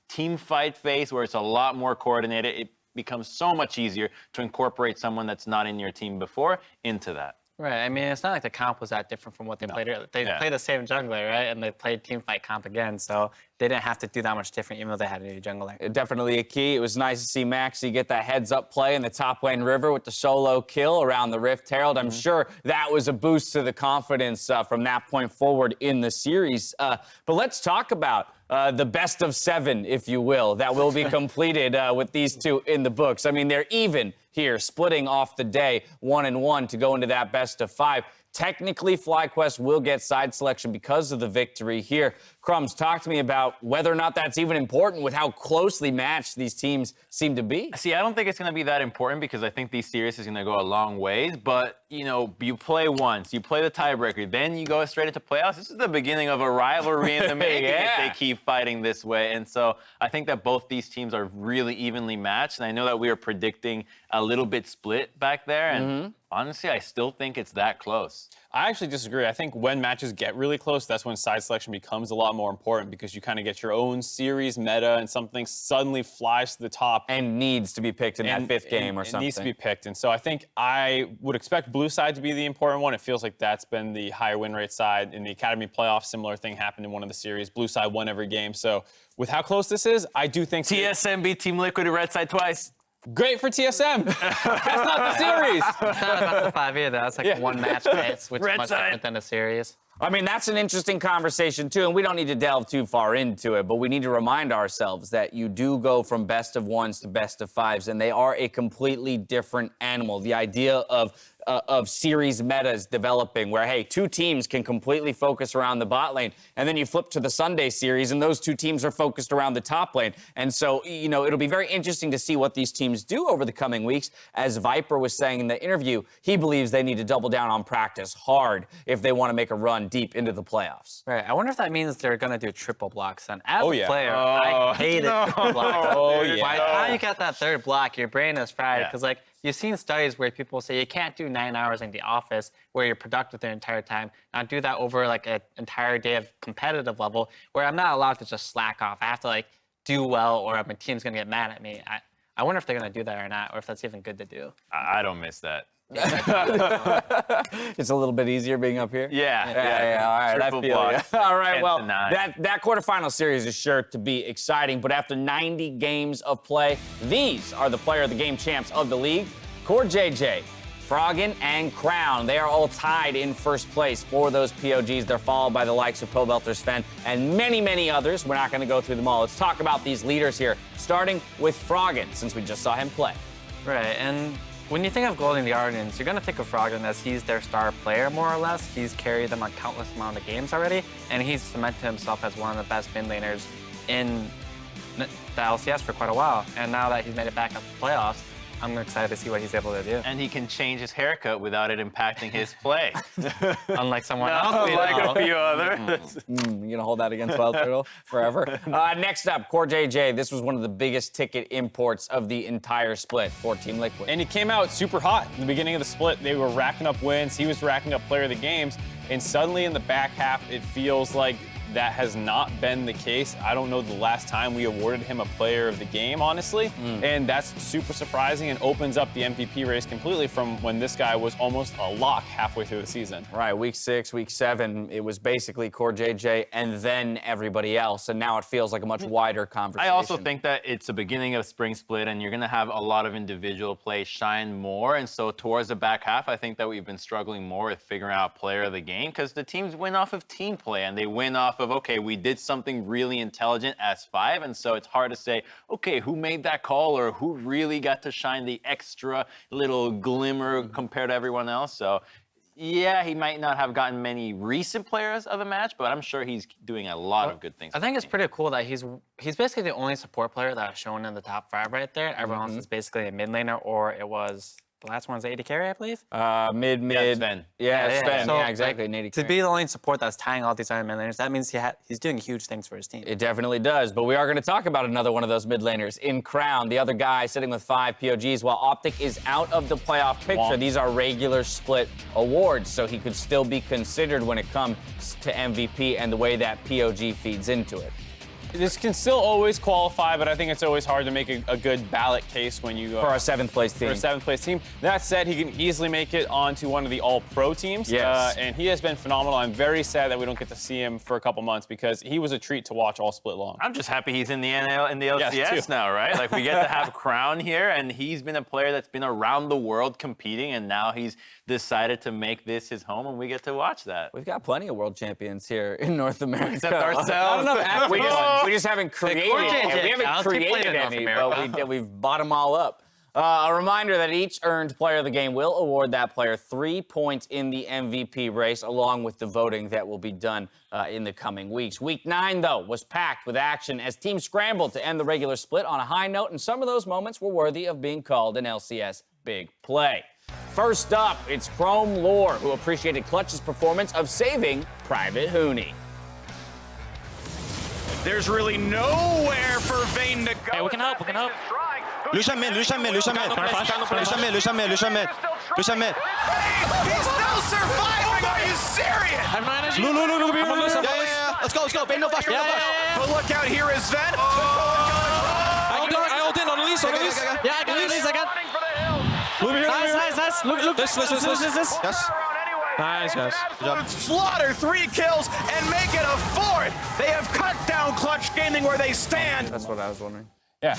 team fight phase where it's a lot more coordinated, it becomes so much easier to incorporate someone that's not in your team before into that. Right. I mean, it's not like the comp was that different from what they played earlier. They played the same jungler, right? And they played team fight comp again, so they didn't have to do that much different, even though they had a new jungler. Definitely a key. It was nice to see Maxi get that heads-up play in the top lane River with the solo kill around the Rift Herald. I'm sure that was a boost to the confidence from that point forward in the series. But let's talk about the best of 7, if you will, that will be completed with these 2 in the books. I mean, they're even here, splitting off the day 1-1 to go into that best of 5. Technically, FlyQuest will get side selection because of the victory here. Crumbs, talk to me about whether or not that's even important with how closely matched these teams seem to be. See, I don't think it's going to be that important because I think these series is going to go a long ways. But, you play once, you play the tiebreaker, then you go straight into playoffs. This is the beginning of a rivalry in the making if they keep fighting this way. And so I think that both these teams are really evenly matched. And I know that we were predicting a little bit split back there. And honestly, I still think it's that close. I actually disagree. I think when matches get really close, that's when side selection becomes a lot more important because you kind of get your own series meta and something suddenly flies to the top. And needs to be picked in that 5th game or something. It needs to be picked. And so I think I would expect blue side to be the important one. It feels like that's been the higher win rate side. In the Academy playoffs, similar thing happened in one of the series. Blue side won every game. So with how close this is, I do think... TSM beat Team Liquid red side twice. Great for TSM. That's not the series. It's not about the 5 either. That's like one match hits, which is much different than a series. I mean, that's an interesting conversation, too, and we don't need to delve too far into it, but we need to remind ourselves that you do go from best of 1s to best of 5s, and they are a completely different animal. The idea of series metas developing where, hey, 2 teams can completely focus around the bot lane, and then you flip to the Sunday series, and those 2 teams are focused around the top lane. And so, it'll be very interesting to see what these teams do over the coming weeks. As Viper was saying in the interview, he believes they need to double down on practice hard if they want to make a run deep into the playoffs. Right. I wonder if that means they're going to do triple blocks then. As a player, I hated triple blocks. By the time you get that 3rd block, your brain is fried because, you've seen studies where people say you can't do 9 hours in the office where you're productive the entire time. Now do that over an entire day of competitive level where I'm not allowed to just slack off. I have to do well or my team's gonna get mad at me. I wonder if they're gonna do that or not, or if that's even good to do. I don't miss that. It's a little bit easier being up here. Yeah. All right, Triple I feel block. you. All right, well, 10-9. that quarterfinal series is sure to be exciting, but after 90 games of play, these are the player of the game champs of the league. Core JayJ, Froggen, and Crown. They are all tied in 1st place for those POGs. They're followed by the likes of Pobelter, Sven, and many, many others. We're not going to go through them all. Let's talk about these leaders here, starting with Froggen, since we just saw him play. Right, and when you think of Golden Guardians, you're going to think of Froggen as he's their star player, more or less. He's carried them on countless amount of games already, and he's cemented himself as one of the best mid laners in the LCS for quite a while. And now that he's made it back up to playoffs, I'm excited to see what he's able to do. And he can change his haircut without it impacting his play. Unlike someone else. Like a few others. You gonna hold that against WildTurtle forever? Next up, Core JayJ. This was one of the biggest ticket imports of the entire split for Team Liquid. And he came out super hot in the beginning of the split. They were racking up wins. He was racking up player of the games. And suddenly in the back half, it feels like that has not been the case. I don't know the last time we awarded him a player of the game, honestly. And that's super surprising and opens up the MVP race completely from when this guy was almost a lock halfway through the season. Right, week 6, week 7, it was basically Core JayJ and then everybody else. And now it feels like a much wider conversation. I also think that it's the beginning of Spring Split and you're going to have a lot of individual play shine more. And so towards the back half, I think that we've been struggling more with figuring out player of the game because the teams win off of team play and they win off of, okay, we did something really intelligent as 5, and so it's hard to say, okay, who made that call or who really got to shine the extra little glimmer compared to everyone else. So Yeah, he might not have gotten many recent players of the match, but I'm sure he's doing a lot of good things. I think it's pretty cool that he's basically the only support player that's shown in the top 5 right there. Everyone else is basically a mid laner, or it was the last one's AD carry, I believe. Mid. Yeah, Sven. Yeah, Sven. So, Yeah, exactly. like, an AD to carry. be the only support that's tying all these other mid laners, that means he's doing huge things for his team. It definitely does, but we are going to talk about another one of those mid laners in Crown. The other guy sitting with 5 POGs, while Optic is out of the playoff picture. These are regular split awards, so he could still be considered when it comes to MVP and the way that POG feeds into it. This can still always qualify, but I think it's always hard to make a good ballot case when you For a 7th place team. For a 7th place team. That said, he can easily make it onto one of the all-pro teams. Yes. And he has been phenomenal. I'm very sad that we don't get to see him for a couple months because he was a treat to watch all split long. I'm just happy he's in the NL in the LCS now, right? Like we get to have Crown here, and he's been a player that's been around the world competing, and now he's decided to make this his home, and we get to watch that. We've got plenty of world champions here in North America. Except ourselves. I don't know. We just haven't created JayJ. We haven't created any, but we've bought them all up. A reminder that each earned player of the game will award that player 3 points in the MVP race, along with the voting that will be done in the coming weeks. Week 9, though, was packed with action as teams scrambled to end the regular split on a high note, and some of those moments were worthy of being called an LCS big play. First up, it's Chrome Lore, who appreciated Clutch's performance of saving Private Huni. There's really nowhere for Vayne to go. Hey, we can help. Lucian mid. He's still surviving. Are you serious? I have no energy. Yeah. Let's go. Vayne, no flash. But look out, here is Sven. I ult in on Elise. Yeah, I got Elise. Nice. Look. This. Yes. Nice, guys. Good job. Slaughter 3 kills and make it a 4th. They have cut down Clutch Gaming where they stand. That's what I was wondering. Yeah.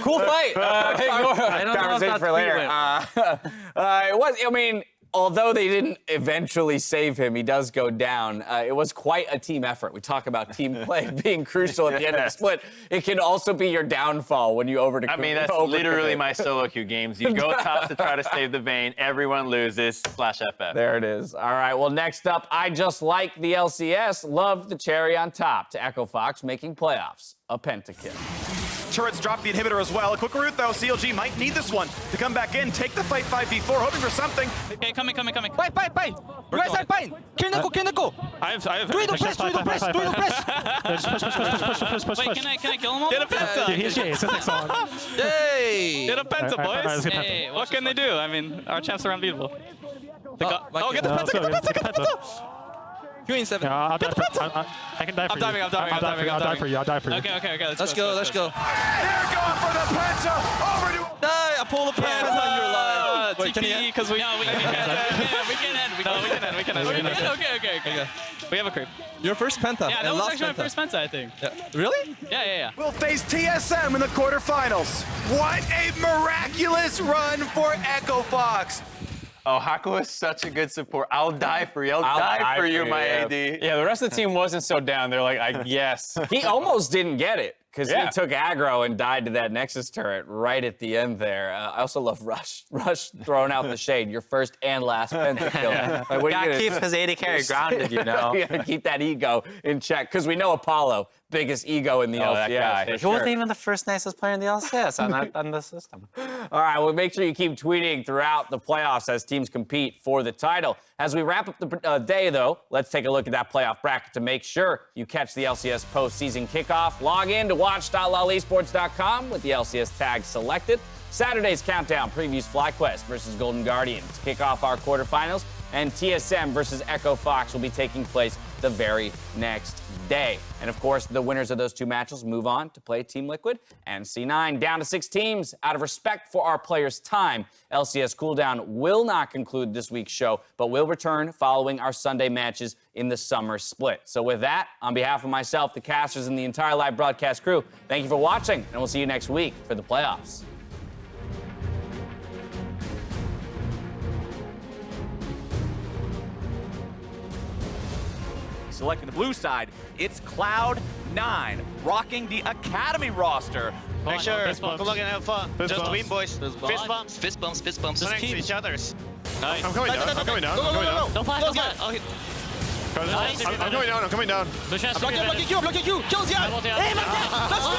Cool fight. I don't know if that's for later. It was, I mean, although they didn't eventually save him, he does go down. It was quite a team effort. We talk about team play being crucial at the end of the split. It can also be your downfall when you overcommit. I mean, that's literally my solo queue games. You go top to try to save the Vayne, everyone loses, /FF. There it is. All right, well, next up, I just like the LCS. Loved the cherry on top to Echo Fox making playoffs a pentakill. Turrets drop the inhibitor as well. A quick route, though. CLG might need this one to come back in, take the fight 5v4, hoping for something. Okay, coming. Fight. You guys are fine. Kill Nico. I have. Do it, don't press. Wait, can I kill him all? Get a penta. Yay. Get a penta, boys. Hey, what can they do? I mean, our champs are unbeatable. Get the penta. Q in 7. I can die for you. I'm diving. I'll die for you. Okay, Let's go. They're going for the penta. Over to... I pull the pants on your line. TP, because we can end. Okay. We have a creep. Your first penta. Yeah, that was actually my first penta, I think. Yeah. Really? Yeah. We'll face TSM in the quarterfinals. What a miraculous run for Echo Fox. Oh, Hako is such a good support. I'll die for you. I'll die for you, my AD. Yeah, the rest of the team wasn't so down. They're like, yes. He almost didn't get it because he took aggro and died to that Nexus turret right at the end there. I also love Rush. Rush throwing out the shade. Your first and last pentakill. Like, what Gotta keep his AD carry grounded, you know. You gotta keep that ego in check because we know Apollo, biggest ego in the LCS. That guy. for He sure. wasn't even the first nicest player in the LCS on the system. All right, well, make sure you keep tweeting throughout the playoffs as teams compete for the title. As we wrap up the day, though, let's take a look at that playoff bracket to make sure you catch the LCS postseason kickoff. Log in to watch.lolesports.com with the LCS tag selected. Saturday's countdown previews FlyQuest versus Golden Guardians to kick off our quarterfinals, and TSM versus Echo Fox will be taking place the very next day. And of course, the winners of those 2 matches move on to play Team Liquid and C9. Down to 6 teams. Out of respect for our players' time, LCS Cooldown will not conclude this week's show, but will return following our Sunday matches in the summer split. So with that, on behalf of myself, the casters, and the entire live broadcast crew, thank you for watching, and we'll see you next week for the playoffs. Selecting the blue side, it's Cloud9, rocking the Academy roster. Make sure. Come on and have fun. Just win, boys. Fist bumps. Just keep each other's. Nice. I'm coming down. I'm coming down. I'm coming down. Don't flash, don't flash. Oh, nice. I'm coming down. I'm coming down. Lucian, Blocking Q, blocking Q. Kills Yan. Hey, let's go.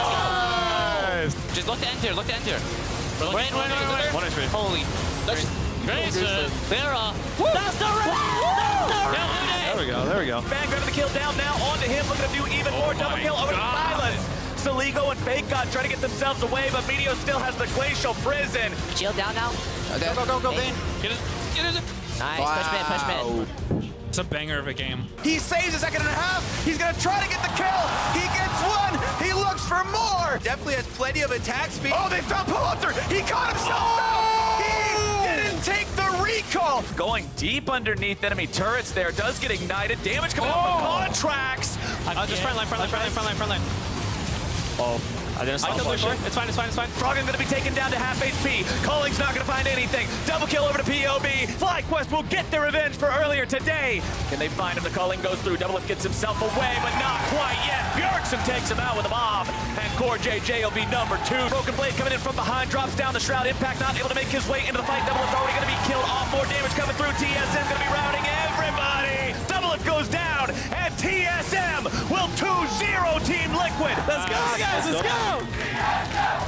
Nice. Just look to enter, look to enter. Wait. 1 HP. Holy. Grayson. Thera. That's the There we go. Bang, grabbing the kill down now. Onto him, looking to do even more. Double kill over to Silence. Saligo and FakeGod trying to get themselves away, but Meteor still has the Glacial Prison. Shield down now. Go, Vayne. Get it. Nice. Push mid. It's a banger of a game. He saves a second and a half. He's going to try to get the kill. He gets one. He looks for more. Deftly has plenty of attack speed. Oh, they found Pobelter. He caught himself out. He didn't take the recall. Going deep underneath enemy turrets there. Does get ignited. Damage coming off of Contractz. Just front line. Oh, I didn't stop pushing. It's fine. Froggen going to be taken down to half HP. Calling's not going to find anything. Double kill over to POB. FlyQuest will get their revenge for earlier today. Can they find him? The Calling goes through. Double gets himself away, but not quite yet. Bjergsen takes him out with a bomb. And core JayJ will be number 2. Broken Blade coming in from behind, drops down the Shroud. Impact not able to make his way into the fight. Double already going to be killed off. More damage coming through. TSM going to be routing everybody. Double goes down, and TSM will 2-0 Team Liquid. Let's go, guys. Let's go.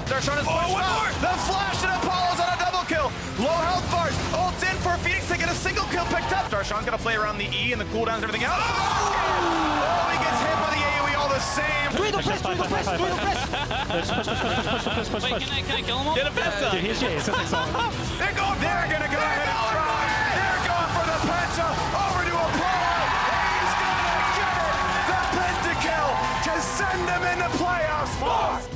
They're trying to push more. The flash and Apollo's on a double kill. Low health bars. Ults in for Phoenix to get a single kill picked up. Darshan's gonna play around the E and the cooldowns and everything else. Oh, he gets hit by the AoE all the same. Wait, can I kill him all? Get a penta. Dude, he's Jay. They're gonna go ahead and try. They're going for the penta. Over to Apollo. He's gonna get it. The pentakill to send them into playoffs.